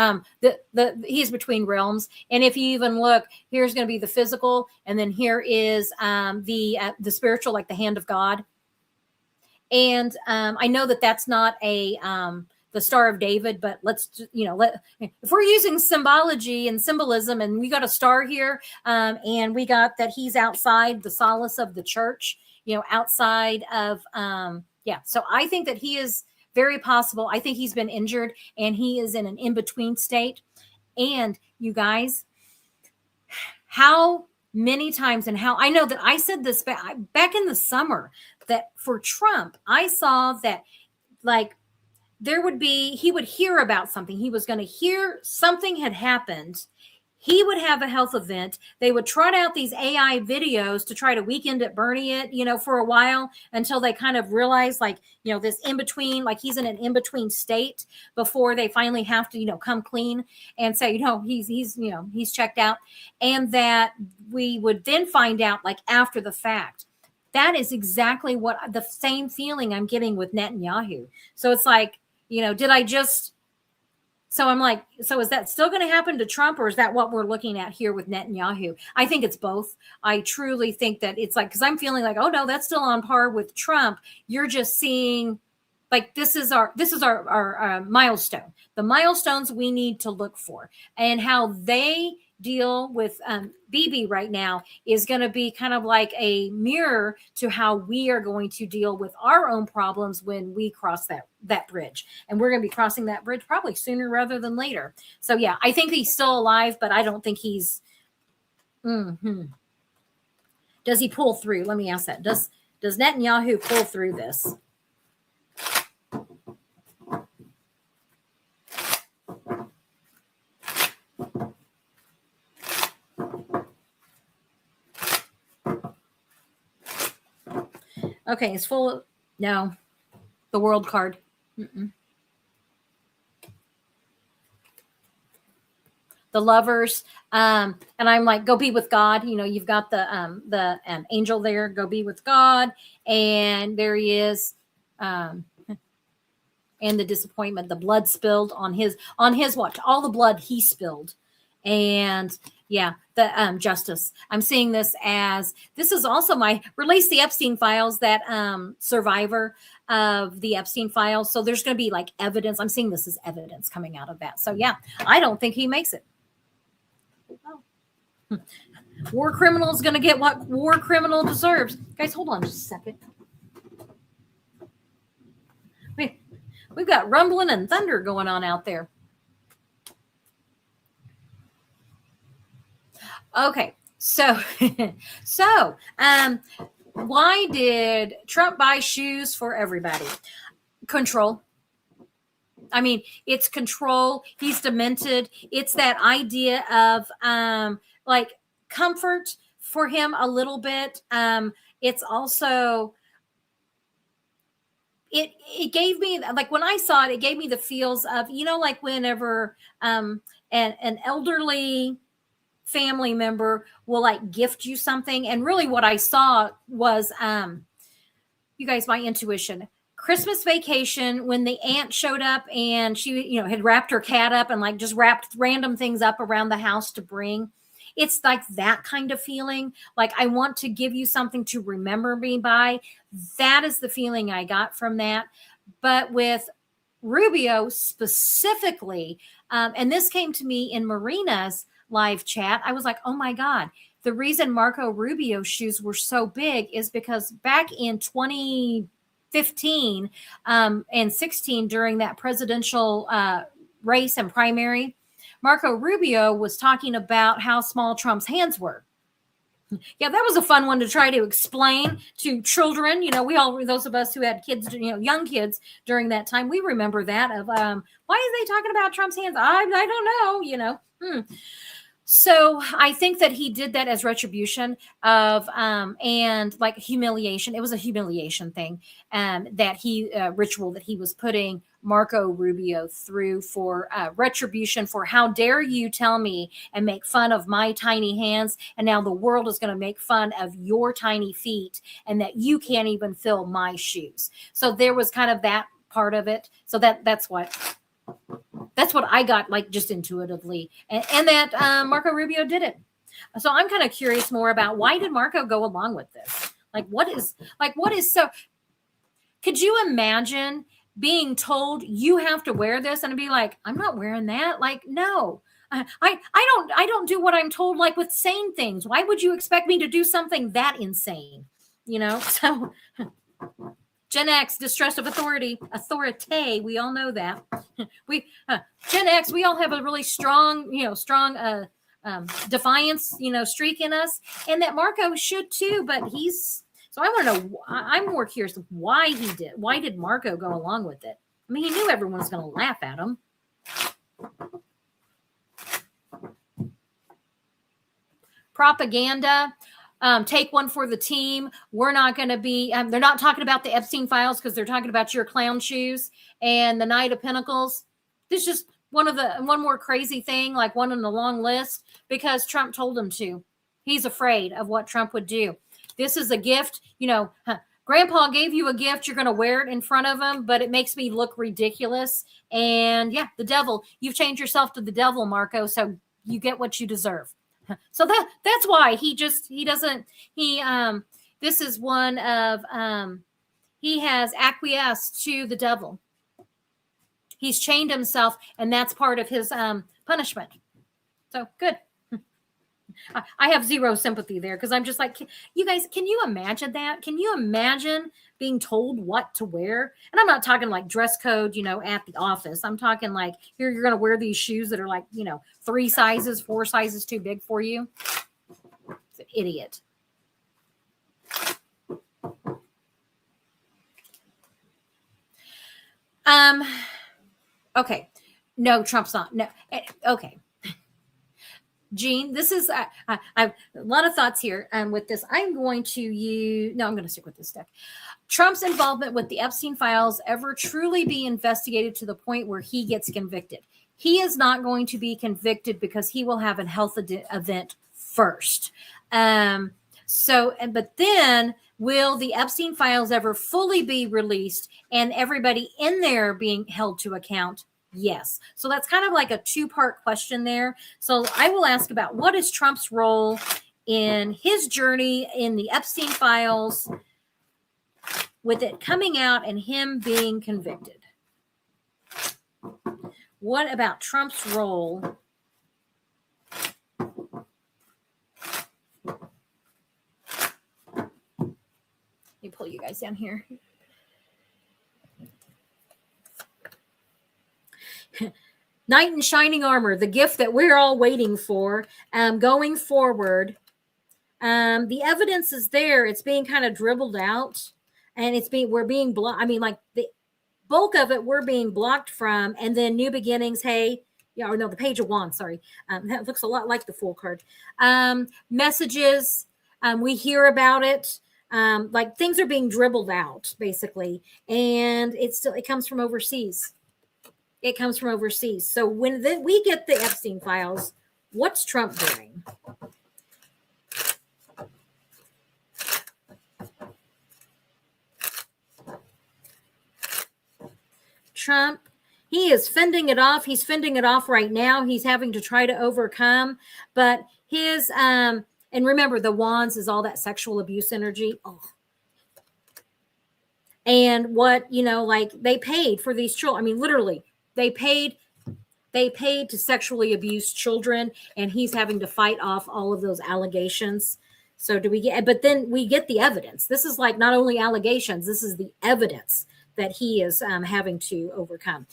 he's between realms. And if you even look, here's going to be the physical, and then here is the spiritual, like the hand of God. And I know that that's not the Star of David, but let's if we're using symbology and symbolism, and we got a star here, and we got that he's outside the solace of the church, outside of So I think that he is. Very possible. I think he's been injured and he is in an in-between state. And you guys, how many times and how I know that I said this back in the summer that for Trump, I saw that like he would hear about something. He was going to hear something had happened. He would have a health event. They would trot out these AI videos to try to Weekend at Bernie it, for a while until they kind of realize, like, this in between, like he's in an in between state before they finally have to, come clean and say, he's checked out. And that we would then find out, like, after the fact. That is exactly what the same feeling I'm getting with Netanyahu. So it's like, did I just. So I'm like, so is that still going to happen to Trump, or is that what we're looking at here with Netanyahu? I think it's both. I truly think that it's like, because I'm feeling like, oh no, that's still on par with Trump. You're just seeing, like, this is our milestone. The milestones we need to look for, and how they deal with Bibi right now is going to be kind of like a mirror to how we are going to deal with our own problems when we cross that bridge. And we're going to be crossing that bridge probably sooner rather than later. So yeah, I think he's still alive, but I don't think he's. Does he pull through? Let me ask that. Does Netanyahu pull through this? Okay, it's full of, no, the world card. Mm-mm. The Lovers. And I'm like, go be with God. You've got the angel there, go be with God. And there he is. And the disappointment, the blood spilled on his watch, all the blood he spilled. And yeah, the justice. I'm seeing this is also my release the Epstein files, that survivor of the Epstein files. So there's going to be like evidence. I'm seeing this as evidence coming out of that. So yeah, I don't think he makes it. War criminal is going to get what war criminal deserves. Guys, hold on just a second. We've got rumbling and thunder going on out there. Okay, so why did Trump buy shoes for everybody? Control. I mean, it's control. He's demented. It's that idea of like comfort for him a little bit. It's also it gave me, like, when I saw it, it gave me the feels of, like whenever an elderly family member will like gift you something. And really what I saw was, you guys, my intuition, Christmas Vacation, when the aunt showed up and she, had wrapped her cat up and like just wrapped random things up around the house to bring. It's like that kind of feeling. Like, I want to give you something to remember me by. That is the feeling I got from that. But with Rubio specifically, and this came to me in Marina's live chat, I was like, oh my God, the reason Marco Rubio shoes were so big is because back in 2015 and 16, during that presidential race and primary, Marco Rubio was talking about how small Trump's hands were. Yeah, that was a fun one to try to explain to children. We all, those of us who had kids, young kids during that time, we remember that of, why are they talking about Trump's hands? I don't know, So I think that he did that as retribution of, and like humiliation. It was a humiliation thing, that ritual that he was putting Marco Rubio through for retribution for how dare you tell me and make fun of my tiny hands. And now the world is going to make fun of your tiny feet and that you can't even fill my shoes. So there was kind of that part of it. So that's what I got, like, just intuitively, and that Marco Rubio did it. So I'm kind of curious more about, why did Marco go along with this? What is so, could you imagine being told you have to wear this and be like, I'm not wearing that? Like, no, I don't do what I'm told, like with sane things. Why would you expect me to do something that insane? So Gen X, distrust of authority, we all know that. Gen X, we all have a really strong defiance, streak in us, and that Marco should too. But so I want to know. I'm more curious of why he did. Why did Marco go along with it? I mean, he knew everyone was going to laugh at him. Propaganda. Take one for the team. We're not going to be, they're not talking about the Epstein files because they're talking about your clown shoes and the Knight of Pentacles. This is just one more crazy thing, like one on the long list, because Trump told him to. He's afraid of what Trump would do. This is a gift. Grandpa gave you a gift. You're going to wear it in front of him, but it makes me look ridiculous. And yeah, the devil, you've changed yourself to the devil, Marco. So you get what you deserve. So that's why this is one of, he has acquiesced to the devil. He's chained himself, and that's part of his punishment. So good. I have zero sympathy there because I'm just like, you guys, can you imagine that? Can you imagine being told what to wear? And I'm not talking like dress code, at the office. I'm talking like, here, you're going to wear these shoes that are like, 4 sizes too big for you. It's an idiot. Okay. No, Trump's not. No. Okay. Jean, this is I've a lot of thoughts here with this. I'm going to stick with this deck. Trump's involvement with the Epstein files ever truly be investigated to the point where he gets convicted. He is not going to be convicted because he will have a health event first. But then will the Epstein files ever fully be released and everybody in there being held to account? Yes. So that's kind of like a 2-part question there. So I will ask about what is Trump's role in his journey in the Epstein files with it coming out and him being convicted. What about Trump's role? Let me pull you guys down here. Knight in shining armor, the gift that we're all waiting for going forward. The evidence is there. It's being kind of dribbled out, and we're being blocked. I mean, like the bulk of it we're being blocked from, and then new beginnings. Hey, the Page of Wands. Sorry, that looks a lot like the Fool card. Messages, we hear about it. Like things are being dribbled out basically, and it comes from overseas. It comes from overseas. So when we get the Epstein files, what's Trump doing? Trump, he is fending it off. He's fending it off right now. He's having to try to overcome. But his, and remember, the wands is all that sexual abuse energy. Oh. And what, like they paid for these children. I mean, literally. They paid to sexually abuse children, and he's having to fight off all of those allegations. So but then we get the evidence. This is like not only allegations, this is the evidence that he is having to overcome.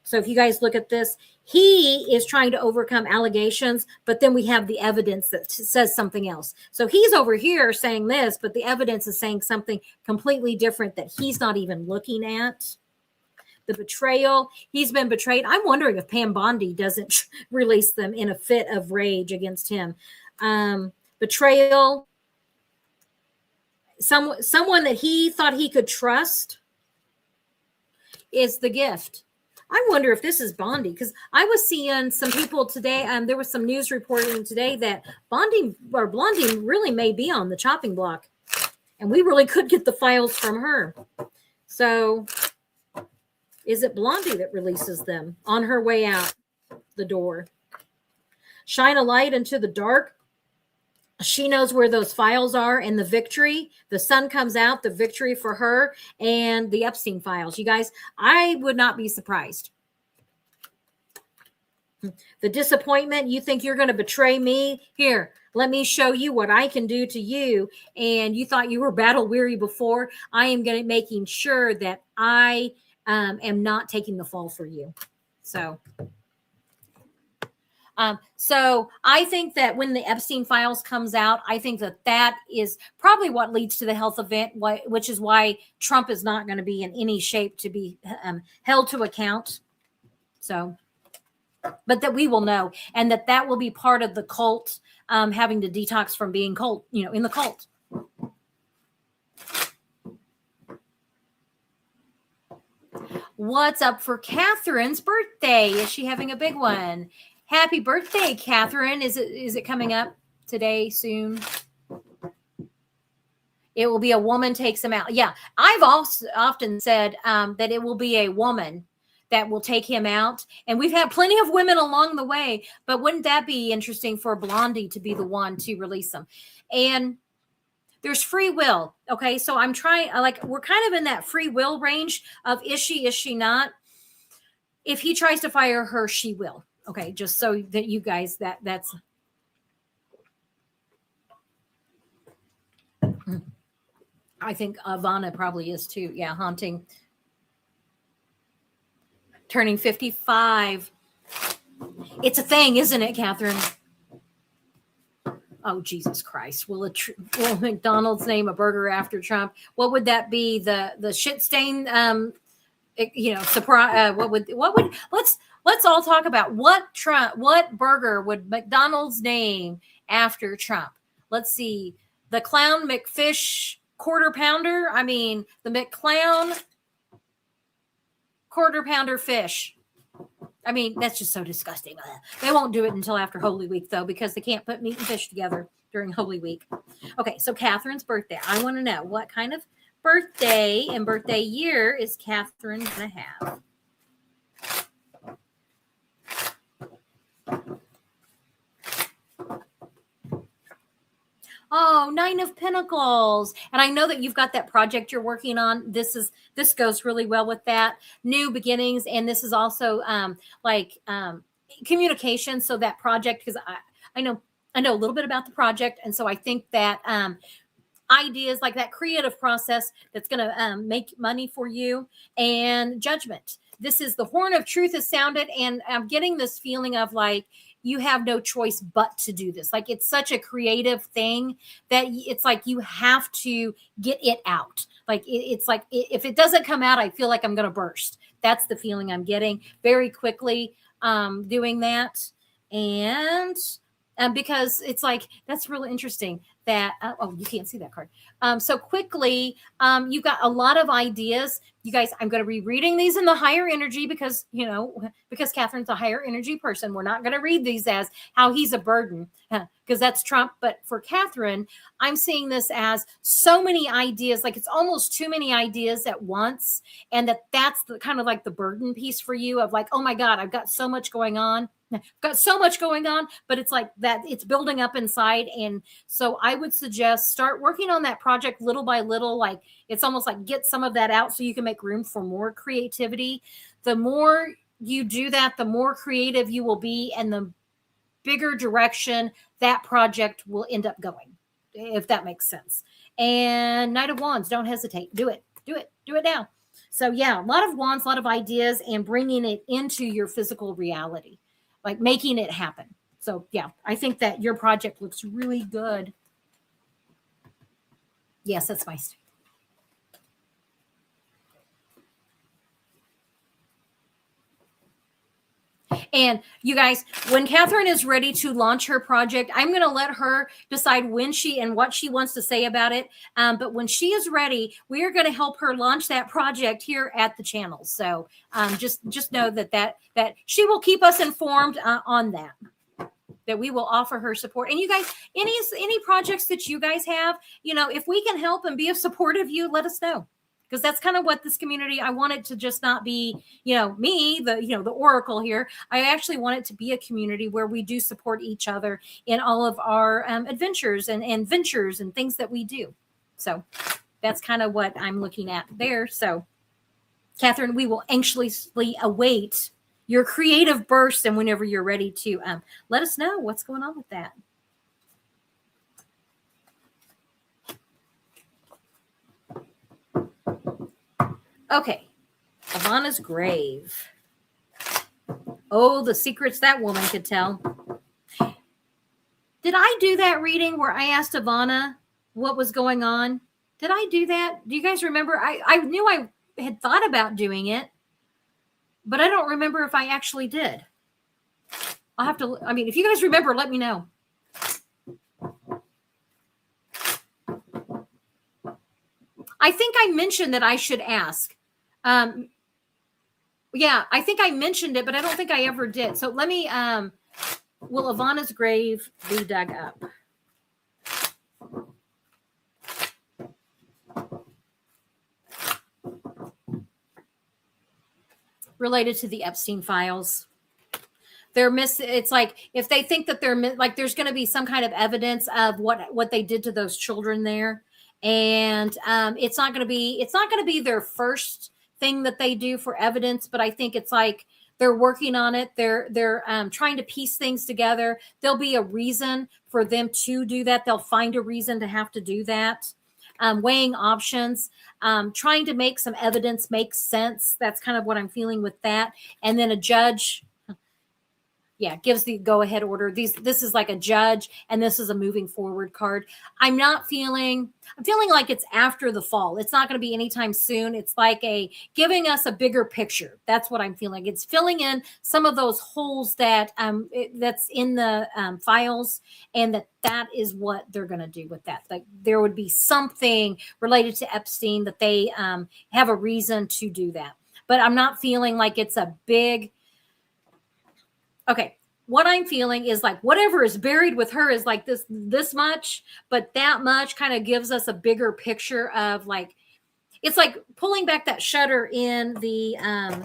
So if you guys look at this, he is trying to overcome allegations, but then we have the evidence that says something else. So he's over here saying this, but the evidence is saying something completely different that he's not even looking at. The betrayal, he's been betrayed. I'm wondering if Pam Bondi doesn't release them in a fit of rage against him. Betrayal, someone that he thought he could trust is the gift. I wonder if this is Bondi, because I was seeing some people today, there was some news reporting today that Blondie really may be on the chopping block, and we really could get the files from her. So is it Blondie that releases them on her way out the door? Shine a light into the dark. She knows where those files are, and the victory, the sun comes out, the victory for her and the Epstein files. You guys, I would not be surprised. The disappointment, you think you're going to betray me? Here, let me show you what I can do to you. And you thought you were battle weary before. I am making sure that I am not taking the fall for you. So So I think that when the Epstein files comes out, I think that that is probably what leads to the health event, which is why Trump is not going to be in any shape to be held to account. So, but that we will know, and that will be part of the cult, having to detox from being cult, in the cult. What's up for Catherine's birthday? Is she having a big one? Happy birthday, Catherine. Is it coming up today, soon? It will be a woman takes him out. Yeah, I've also often said that it will be a woman that will take him out. And we've had plenty of women along the way, but wouldn't that be interesting for Blondie to be the one to release them? And there's free will. Okay. So I'm trying, we're kind of in that free will range of is she not? If he tries to fire her, she will. Okay. Just so that you guys, that's. I think Ivana probably is too. Yeah. Haunting. Turning 55. It's a thing, isn't it, Catherine? Oh, Jesus Christ. Will McDonald's name a burger after Trump? What would that be? The shit stain, surprise. Let's all talk about what burger would McDonald's name after Trump? Let's see. The Clown McFish quarter pounder. I mean, the McClown quarter pounder fish. I mean, that's just so disgusting. They won't do it until after Holy Week, though, because they can't put meat and fish together during Holy Week. Okay, so Catherine's birthday. I want to know what kind of birthday and birthday year is Catherine going to have? Oh, 9 of Pentacles. And I know that you've got that project you're working on. This goes really well with that. New beginnings. And this is also communication. So that project, because I know a little bit about the project. And so I think that ideas like that creative process that's going to make money for you, and judgment. This is the horn of truth is sounded. And I'm getting this feeling of like, you have no choice but to do this. Like, it's such a creative thing that it's like you have to get it out. Like, it's like if it doesn't come out, I feel like I'm going to burst. That's the feeling I'm getting very quickly doing that. And because it's like, that's really interesting that, you can't see that card. So quickly, you've got a lot of ideas. You guys, I'm going to be reading these in the higher energy because Catherine's a higher energy person. We're not going to read these as how he's a burden because that's Trump. But for Catherine, I'm seeing this as so many ideas, like it's almost too many ideas at once. And that's the kind of like the burden piece for you of like, oh my God, I've got so much going on. But it's like that it's building up inside. And so I would suggest start working on that project little by little. Like, it's almost like get some of that out so you can make room for more creativity. The more you do that, the more creative you will be, and the bigger direction that project will end up going, if that makes sense. And Knight of Wands, don't hesitate. Do it now. So yeah, a lot of wands, a lot of ideas, and bringing it into your physical reality, like making it happen. So yeah, I think that your project looks really good. Yes, that's my story. And you guys, when Catherine is ready to launch her project, I'm going to let her decide when and what she wants to say about it. But when she is ready, we are going to help her launch that project here at the channel. So just know that she will keep us informed on that we will offer her support. And you guys, any projects that you guys have, if we can help and be of support of you, let us know. Because that's kind of what this community, I want it to just not be, me, the oracle here. I actually want it to be a community where we do support each other in all of our adventures and ventures and things that we do. So that's kind of what I'm looking at there. So Catherine, we will anxiously await your creative bursts, and whenever you're ready to let us know what's going on with that. Okay, Ivana's grave. Oh, the secrets that woman could tell. Did I do that reading where I asked Ivana what was going on? Did I do that? Do you guys remember? I knew I had thought about doing it, but I don't remember if I actually did. I'll have to, I mean, if you guys remember, let me know. I think I mentioned that I should ask. Yeah, I think I mentioned it, but I don't think I ever did. So let me, will Ivana's grave be dug up? Related to the Epstein files. They're it's like if they think that they're like there's going to be some kind of evidence of what they did to those children there, and it's not going to be their first thing that they do for evidence, but I think it's like they're working on it. They're trying to piece things together. There'll be a reason for them to do that. They'll find a reason to have to do that. Weighing options, trying to make some evidence make sense. That's kind of what I'm feeling with that. And then a judge, gives the go-ahead order. This is like a judge, and this is a moving forward card. I'm feeling like it's after the fall. It's not going to be anytime soon. It's like giving us a bigger picture. That's what I'm feeling. It's filling in some of those holes that that's in the files, and that is what they're going to do with that. Like there would be something related to Epstein that they have a reason to do that. But I'm not feeling like it's a big. Okay, what I'm feeling is like whatever is buried with her is like this much, but that much kind of gives us a bigger picture of like, it's like pulling back that shutter in the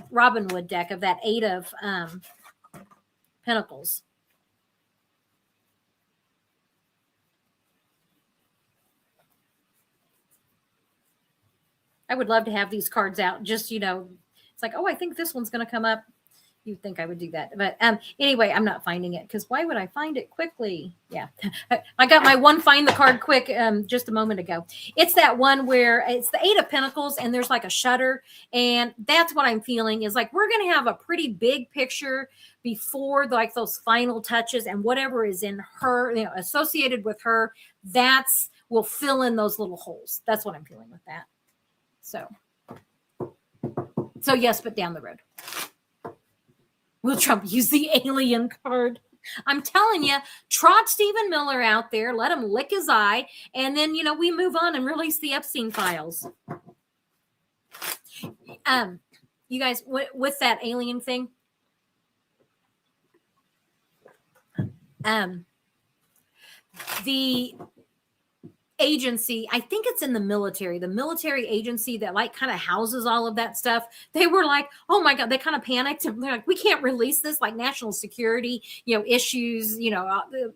Robin Hood deck of that 8 of Pentacles. I would love to have these cards out. Just, it's like, oh, I think this one's going to come up. You'd think I would do that. But anyway, I'm not finding it because why would I find it quickly? Yeah, I got my one find the card quick just a moment ago. It's that one where it's the 8 of Pentacles and there's like a shutter. And that's what I'm feeling is like we're going to have a pretty big picture before like those final touches, and whatever is in her, associated with her, will fill in those little holes. That's what I'm feeling with that. So yes, but down the road. Will Trump use the alien card? I'm telling you, trot Stephen Miller out there, let him lick his eye, and then, we move on and release the Epstein files. You guys, with that alien thing, the agency, I think it's in the military agency that like kind of houses all of that stuff. They were like, oh my God, they kind of panicked. And they're like, we can't release this, like national security, issues, if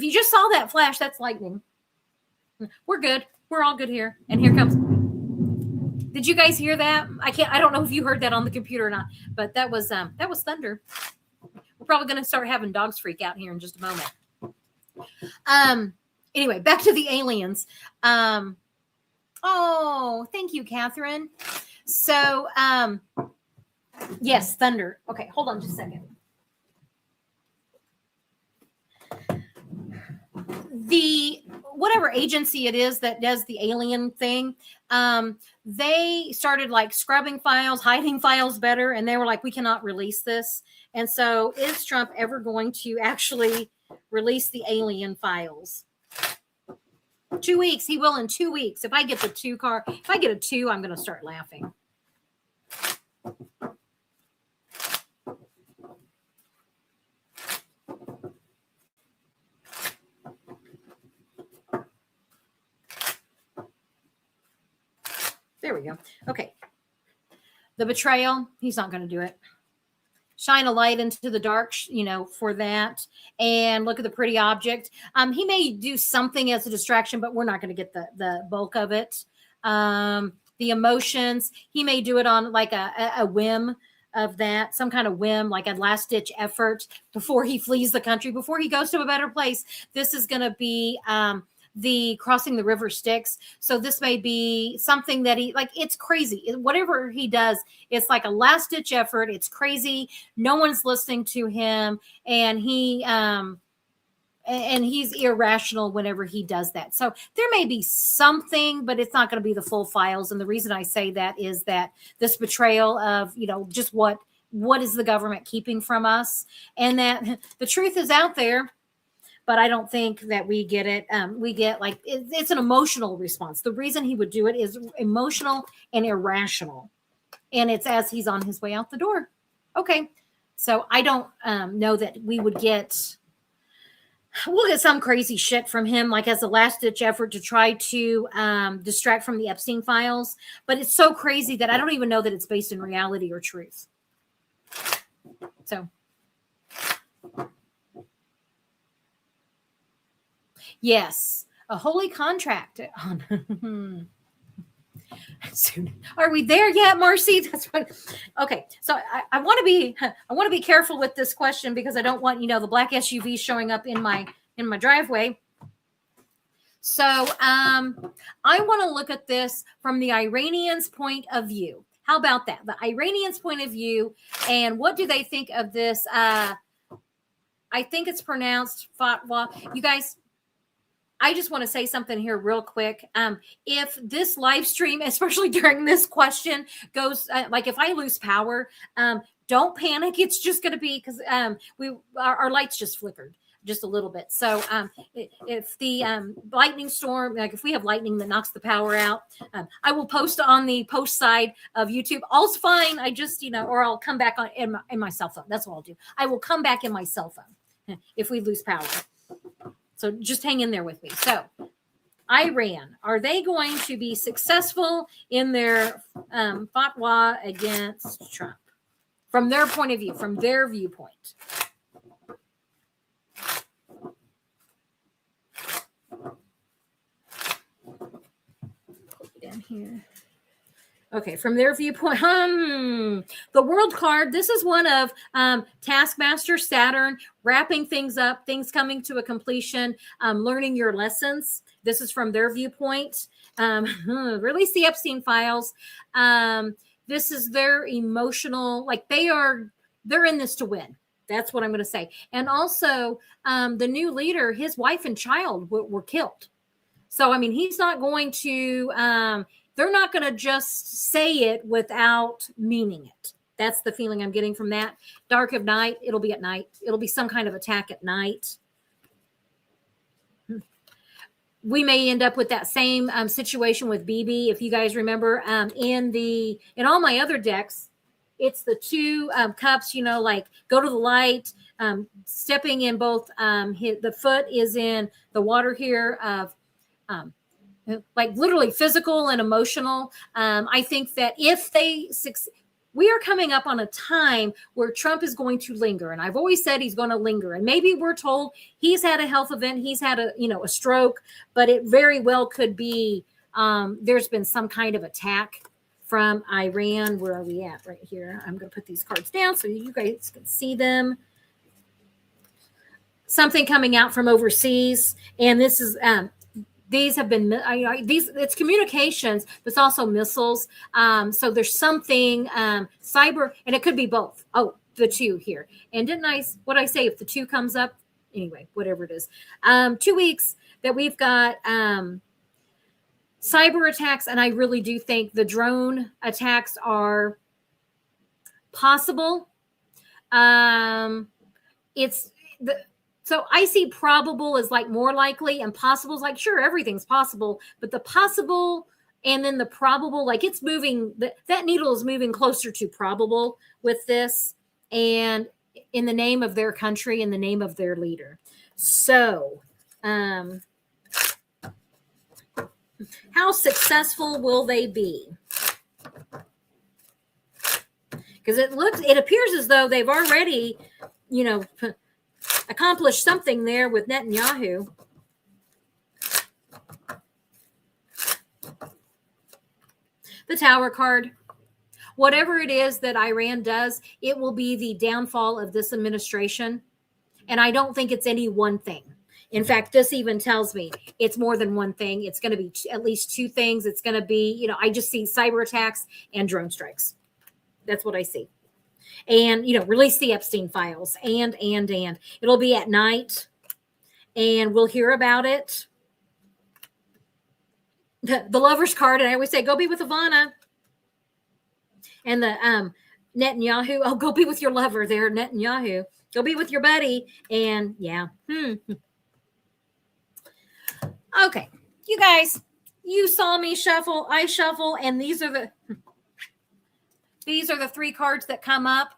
you just saw that flash, that's lightning. We're good. We're all good here. And here comes. Did you guys hear that? I don't know if you heard that on the computer or not, but that was thunder. We're probably going to start having dogs freak out here in just a moment. Anyway, back to the aliens. Oh, thank you, Catherine. So, yes, thunder. Okay, hold on just a second. The whatever agency it is that does the alien thing, they started like scrubbing files, hiding files better, and they were like, we cannot release this. And so, is Trump ever going to actually release the alien files? 2 weeks. He will in 2 weeks. If I get the 2 card, if I get a 2, I'm going to start laughing. There we go. Okay. The betrayal. He's not going to do it. Shine a light into the dark, for that. And look at the pretty object. He may do something as a distraction, but we're not going to get the bulk of it. The emotions, he may do it on like a whim of that, some kind of whim, like a last ditch effort before he flees the country, before he goes to a better place. This is going to be the crossing the river Styx. So this may be something that he, like, it's crazy. Whatever he does, it's like a last ditch effort. It's crazy. No one's listening to him. And he's irrational whenever he does that. So there may be something, but it's not going to be the full files. And the reason I say that is that this betrayal of, just what is the government keeping from us, and that the truth is out there, but I don't think that we get it. We get, like, it's an emotional response. The reason he would do it is emotional and irrational. And it's as he's on his way out the door. Okay. So I don't know that we'll get some crazy shit from him, like as a last ditch effort to try to distract from the Epstein files. But it's so crazy that I don't even know that it's based in reality or truth. So, yes, a holy contract. Are we there yet, Marcy? That's what. Okay, so I want to be careful with this question, because I don't want the black SUV showing up in my driveway. So I want to look at this from the Iranians' point of view. How about that? The Iranians' point of view, and what do they think of this? I think it's pronounced fatwa. You guys, I just want to say something here real quick. If this live stream, especially during this question, goes like if I lose power, don't panic. It's just going to be because our lights just flickered just a little bit. So if the lightning storm, like if we have lightning that knocks the power out, I will post on the post side of YouTube. All's fine. I just, or I'll come back on in my cell phone. That's what I'll do. I will come back in my cell phone if we lose power. So just hang in there with me. So Iran, are they going to be successful in their fatwa against Trump? From their point of view, from their viewpoint. Down here. Okay, from their viewpoint, the world card, this is one of Taskmaster, Saturn, wrapping things up, things coming to a completion, learning your lessons. This is from their viewpoint. Release the Epstein files. This is their emotional, like they're in this to win. That's what I'm going to say. And also, the new leader, his wife and child were killed. So, I mean, he's not going to, they're not going to just say it without meaning it. That's the feeling I'm getting from that. Dark of night, it'll be at night. It'll be some kind of attack at night. We may end up with that same situation with Bibi. If you guys remember, in all my other decks, it's the two cups, like go to the light, stepping in both. The foot is in the water here of like literally physical and emotional. I think that if they succeed, we are coming up on a time where Trump is going to linger. And I've always said he's going to linger. And maybe we're told he's had a health event. He's had a stroke, but it very well could be there's been some kind of attack from Iran. Where are we at right here? I'm going to put these cards down so you guys can see them. Something coming out from overseas. And this is, these have been it's communications, but it's also missiles. So there's something cyber, and it could be both. Oh, the two here. And what I say, if the two comes up, anyway, whatever it is, 2 weeks that we've got cyber attacks. And I really do think the drone attacks are possible. So I see probable is like more likely, and possible is like, sure, everything's possible, but the possible and then the probable, like it's moving, that needle is moving closer to probable with this, and in the name of their country, in the name of their leader. So how successful will they be? Because it appears as though they've already, accomplished something there with Netanyahu. The Tower card. Whatever it is that Iran does, it will be the downfall of this administration. And I don't think it's any one thing. In fact, this even tells me it's more than one thing. It's going to be at least two things. It's going to be, I just see cyber attacks and drone strikes. That's what I see. And, release the Epstein files and it'll be at night and we'll hear about it. The lover's card. And I always say, go be with Ivana. And the Netanyahu, oh, go be with your lover there, Netanyahu. Go be with your buddy. And yeah. Okay. You guys, you saw me shuffle. I shuffle. And these are the three cards that come up,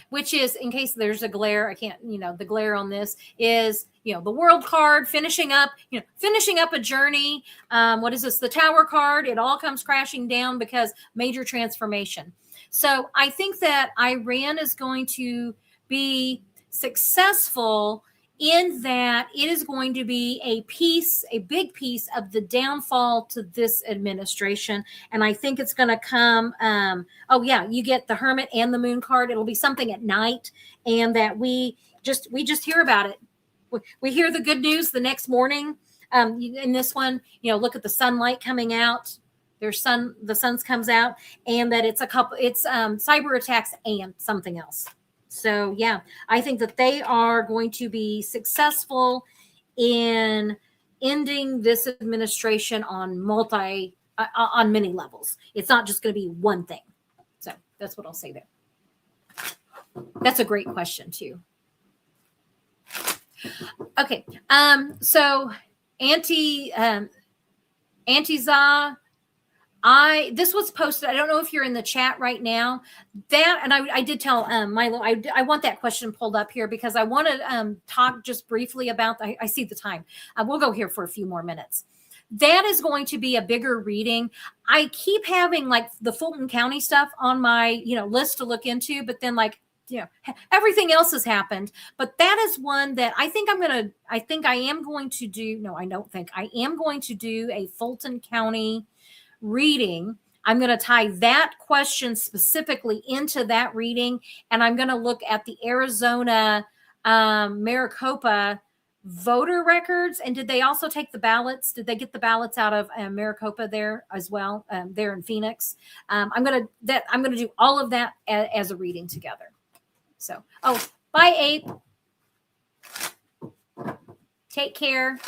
which is, in case there's a glare, I can't, the glare on this is, the world card, finishing up a journey. What is this? The Tower card. It all comes crashing down because major transformation. So I think that Iran is going to be successful in that it is going to be a big piece of the downfall to this administration. And I think it's going to come. You get the Hermit and the Moon card. It'll be something at night, and that we just hear about it. We hear the good news the next morning. In this one, look at the sunlight coming out. The sun comes out, and that it's cyber attacks and something else. So yeah, I think that they are going to be successful in ending this administration on many levels. It's not just going to be one thing. So that's what I'll say there. That's a great question too. Okay. So Anti-Za, this was posted. I don't know if you're in the chat right now. I did tell Milo, I want that question pulled up here because I want to talk just briefly about. I see the time. We'll go here for a few more minutes. That is going to be a bigger reading. I keep having like the Fulton County stuff on my list to look into, but then everything else has happened. But that is one that I am going to do a Fulton County reading. I'm going to tie that question specifically into that reading, and I'm going to look at the Arizona Maricopa voter records. And did they also take the ballots? Did they get the ballots out of Maricopa there as well, there in Phoenix? I'm going to do all of that as a reading together. So, bye, Ape. Take care.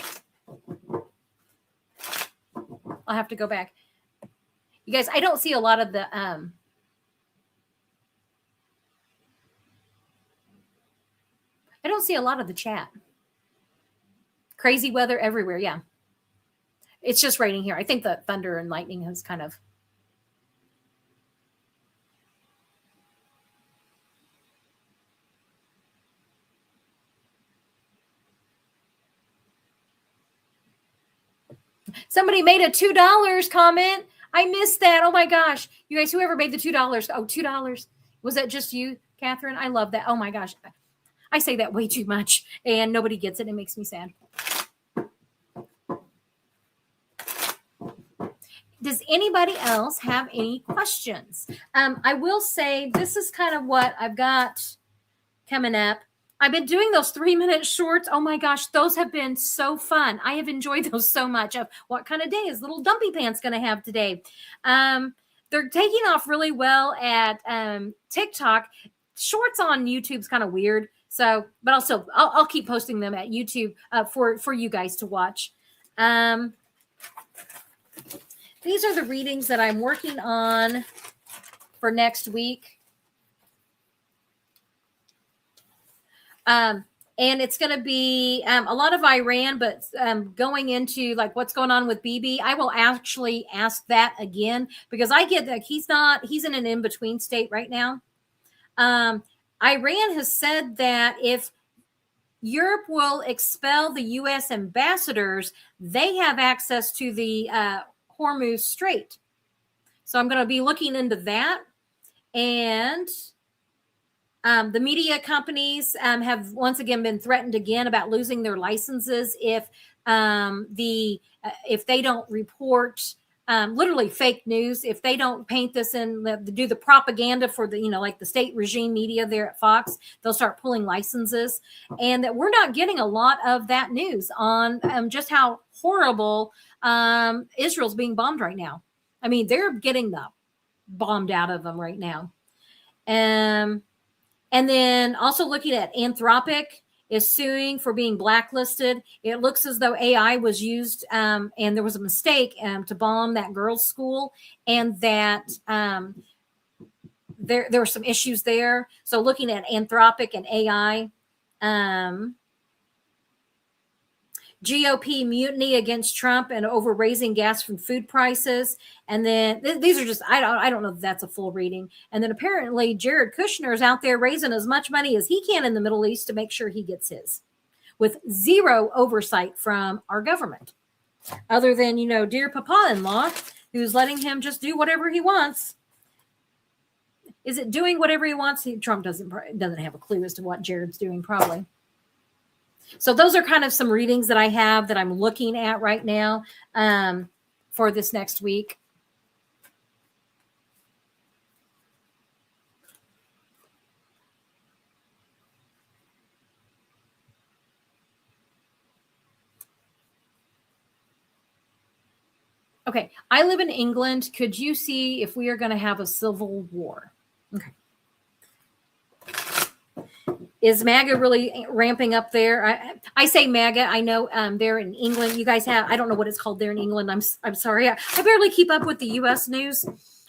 I'll have to go back. You guys, I don't see a lot of the I don't see a lot of the chat. Crazy weather everywhere. Yeah. It's just raining here. I think the thunder and lightning has kind of. Somebody made a $2 comment. I missed that. Oh my gosh. You guys, whoever made the $2. Oh, $2. Was that just you, Catherine? I love that. Oh my gosh. I say that way too much and nobody gets it. It makes me sad. Does anybody else have any questions? I will say this is kind of what I've got coming up. I've been doing those 3-minute shorts. Oh my gosh, those have been so fun. I have enjoyed those so much. Of what kind of day is little Dumpy Pants going to have today? They're taking off really well at TikTok. Shorts on YouTube's kind of weird. So, but also I'll keep posting them at YouTube for you guys to watch. These are the readings that I'm working on for next week. And it's going to be a lot of Iran, but going into like what's going on with Bibi. I will actually ask that again because I get that he's in an in-between state right now. Iran has said that if Europe will expel the U.S. ambassadors, they have access to the Hormuz Strait. So I'm going to be looking into that. And the media companies have once again been threatened again about losing their licenses if they don't report literally fake news. If they don't paint this in do the propaganda for the, like the state regime media there at Fox, they'll start pulling licenses, and that we're not getting a lot of that news on just how horrible Israel's being bombed right now. I mean, they're getting the bombed out of them right now. And then also looking at Anthropic is suing for being blacklisted. It looks as though AI was used and there was a mistake to bomb that girls' school, and that there were some issues there. So looking at Anthropic and AI, GOP mutiny against Trump and over raising gas from food prices. And then these are just, I don't know if that's a full reading. And then apparently Jared Kushner is out there raising as much money as he can in the Middle East to make sure he gets his, with zero oversight from our government, other than, dear papa-in-law, who's letting him just do whatever he wants. Is it doing whatever he wants? Trump doesn't have a clue as to what Jared's doing, probably. So those are kind of some readings that I have that I'm looking at right now for this next week. Okay, I live in England. Could you see if we are going to have a civil war? Okay. Is MAGA really ramping up there? I say MAGA. I know they're in England. You guys have, I don't know what it's called there in England. I'm sorry. I barely keep up with the U.S. news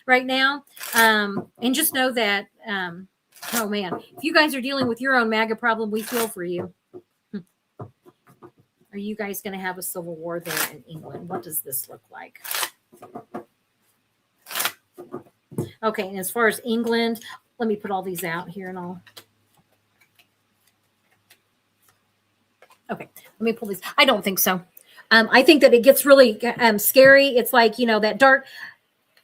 right now. And just know that, oh man, if you guys are dealing with your own MAGA problem, we feel for you. Are you guys going to have a civil war there in England? What does this look like? Okay, and as far as England, let me put all these out here and all. Okay, let me pull these. I don't think so. I think that it gets really scary. It's like, that dark.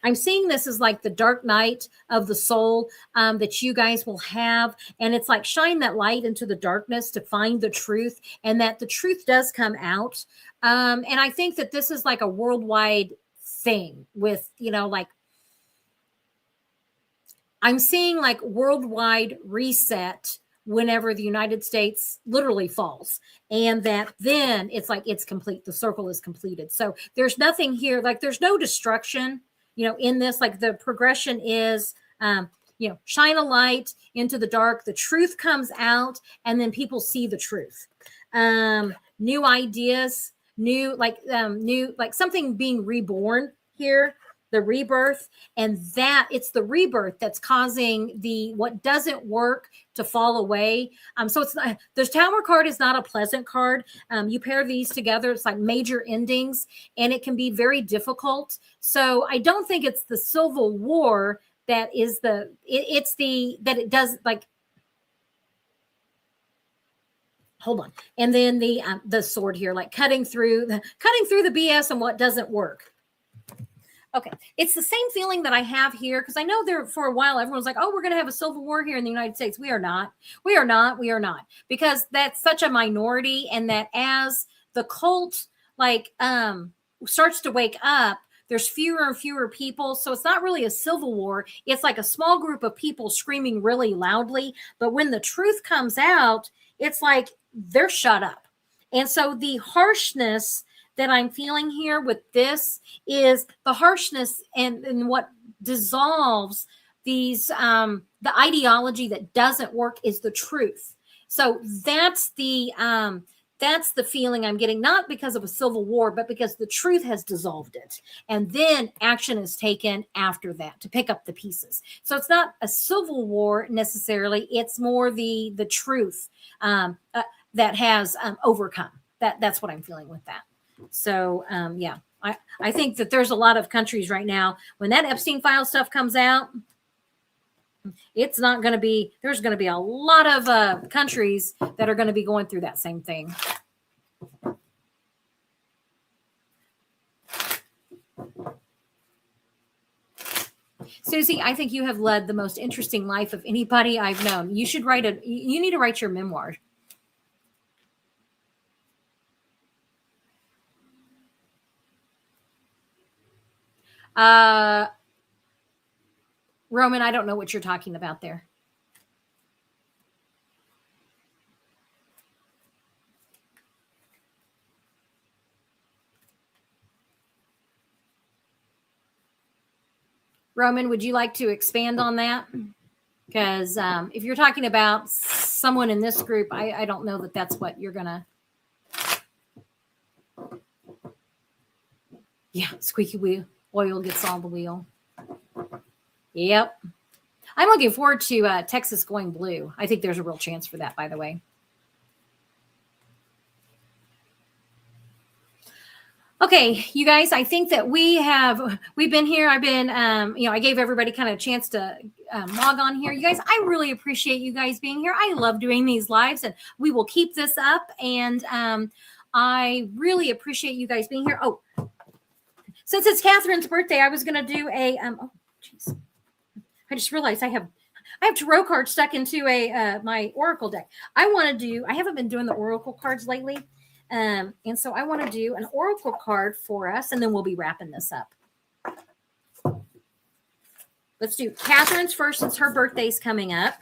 I'm seeing this as like the dark night of the soul that you guys will have. And it's like shine that light into the darkness to find the truth, and that the truth does come out. And I think that this is like a worldwide thing with, like I'm seeing like worldwide reset whenever the United States literally falls, and that then it's like it's complete. The circle is completed. So there's nothing here, like there's no destruction, in this. Like the progression is, shine a light into the dark. The truth comes out, and then people see the truth. New ideas, new something being reborn here. The rebirth, and that it's the rebirth that's causing the what doesn't work to fall away. So it's not, the Tower card is not a pleasant card. You pair these together, it's like major endings, and it can be very difficult. So I don't think it's the Civil War that is it's the that it does like. Hold on, and then the sword here, like cutting through the BS and what doesn't work. Okay, it's the same feeling that I have here, because I know there for a while everyone's like, oh, we're going to have a civil war here in the United States. We are not. We are not. We are not. Because that's such a minority, and that as the cult starts to wake up, there's fewer and fewer people. So it's not really a civil war. It's like a small group of people screaming really loudly. But when the truth comes out, it's like they're shut up. And so the harshness that I'm feeling here with this is the harshness and what dissolves these the ideology that doesn't work is the truth. So that's the feeling I'm getting, not because of a civil war, but because the truth has dissolved it, and then action is taken after that to pick up the pieces. So it's not a civil war necessarily; it's more the truth that has overcome. That's what I'm feeling with that. So, yeah, I think that there's a lot of countries right now, when that Epstein file stuff comes out, it's not going to be, there's going to be a lot of countries that are going to be going through that same thing. Susie, I think you have led the most interesting life of anybody I've known. You should you need to write your memoir. Roman, I don't know what you're talking about there. Roman, would you like to expand on that? Because if you're talking about someone in this group, I don't know that that's what you're going to. Yeah, squeaky wheel. Oil gets all the wheel. Yep. I'm looking forward to Texas going blue. I think there's a real chance for that, by the way. Okay, you guys, I think that we've been here. I've been, I gave everybody kind of a chance to log on here. You guys, I really appreciate you guys being here. I love doing these lives, and we will keep this up. And I really appreciate you guys being here. Oh, since it's Catherine's birthday, I was going to do a, oh, jeez. I just realized I have tarot cards stuck into my Oracle deck. I haven't been doing the Oracle cards lately. And so I want to do an Oracle card for us, and then we'll be wrapping this up. Let's do Catherine's first since her birthday's coming up.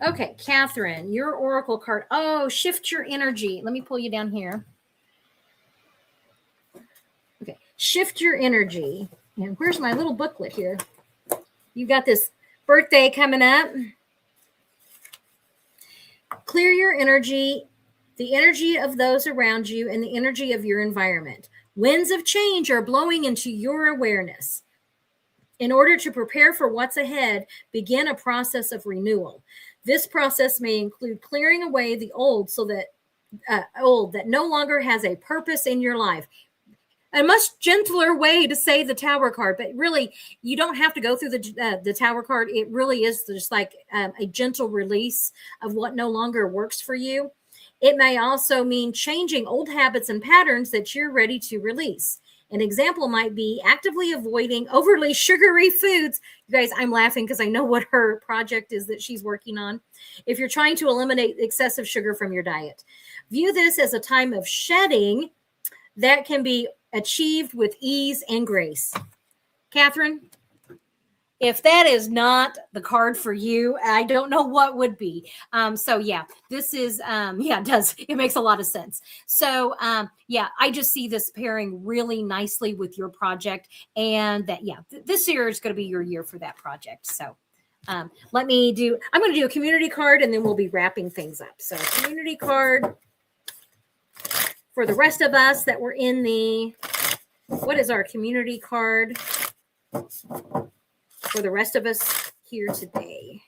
Okay, Catherine, your Oracle card. Oh, shift your energy. Let me pull you down here. Okay, shift your energy. And where's my little booklet here? You got this birthday coming up. Clear your energy, the energy of those around you, and the energy of your environment. Winds of change are blowing into your awareness. In order to prepare for what's ahead, begin a process of renewal. This process may include clearing away the old that no longer has a purpose in your life. A much gentler way to say the Tower card, but really, you don't have to go through the Tower card. It really is just like a gentle release of what no longer works for you. It may also mean changing old habits and patterns that you're ready to release. An example might be actively avoiding overly sugary foods. You guys, I'm laughing because I know what her project is that she's working on. If you're trying to eliminate excessive sugar from your diet, view this as a time of shedding that can be achieved with ease and grace. Catherine, if that is not the card for you, I don't know what would be. So yeah, this is, it does. It makes a lot of sense. So I just see this pairing really nicely with your project, and that, this year is going to be your year for that project. So I'm going to do a community card, and then we'll be wrapping things up. So community card for the rest of us that were in what is our community card for the rest of us here today?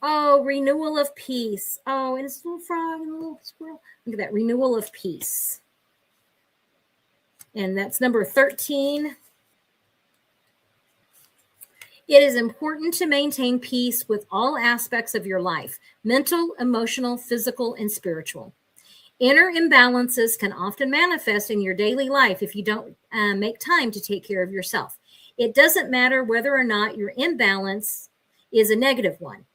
Oh, renewal of peace. Oh, and it's a little frog and a little squirrel. Look at that, renewal of peace. And that's number 13. It is important to maintain peace with all aspects of your life, mental, emotional, physical, and spiritual. Inner imbalances can often manifest in your daily life if you don't make time to take care of yourself. It doesn't matter whether or not your imbalance is a negative one.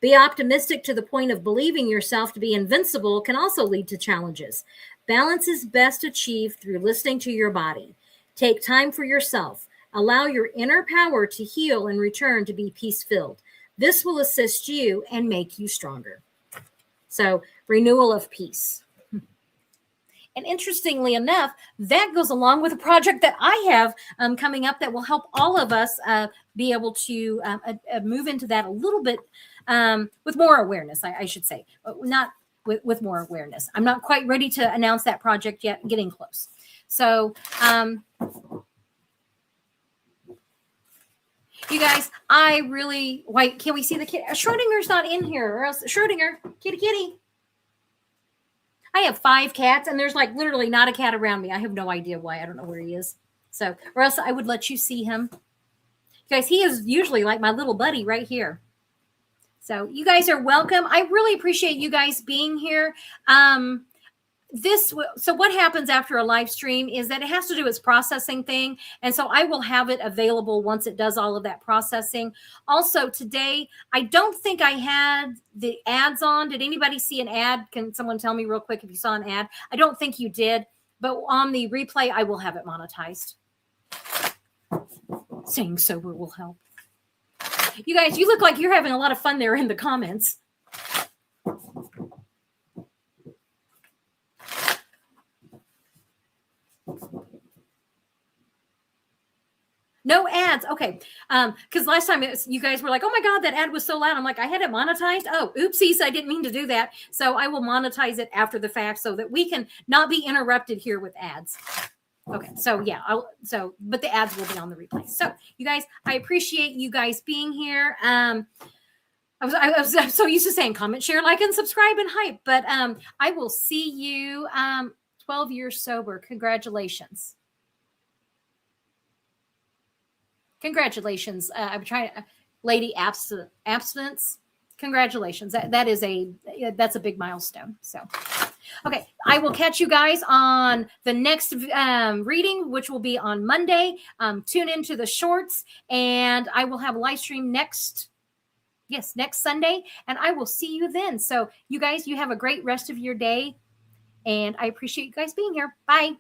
Be optimistic to the point of believing yourself to be invincible can also lead to challenges. Balance is best achieved through listening to your body. Take time for yourself. Allow your inner power to heal and return to be peace-filled. This will assist you and make you stronger. So, renewal of peace. And interestingly enough, that goes along with a project that I have coming up that will help all of us be able to move into that a little bit with more awareness, I should say. Not with more awareness. I'm not quite ready to announce that project yet, getting close. So, you guys, can we see the kid? Schrodinger's not in here, or else Schrodinger, kitty. I have 5 cats, and there's like literally not a cat around me. I have no idea why. I don't know where he is. So, or else I would let you see him. You guys, he is usually like my little buddy right here. So you guys are welcome. I really appreciate you guys being here. so what happens after a live stream is that it has to do its processing thing. And so I will have it available once it does all of that processing. Also today, I don't think I had the ads on. Did anybody see an ad? Can someone tell me real quick if you saw an ad? I don't think you did, but on the replay, I will have it monetized. Saying so will help. You guys, you look like you're having a lot of fun there in the comments. No ads. Okay. Because last time you guys were like, oh my God, that ad was so loud. I'm like, I had it monetized. Oh, oopsies. I didn't mean to do that. So I will monetize it after the fact so that we can not be interrupted here with ads. Okay. So yeah, but the ads will be on the replay. So you guys, I appreciate you guys being here. I'm so used to saying comment, share, like, and subscribe and hype, but I will see you 12 years sober. Congratulations. Congratulations. I'm trying to, lady abstinence. Congratulations. That's a big milestone. So, okay. I will catch you guys on the next reading, which will be on Monday. Tune into the shorts, and I will have a live stream next Sunday, and I will see you then. So you guys, you have a great rest of your day, and I appreciate you guys being here. Bye.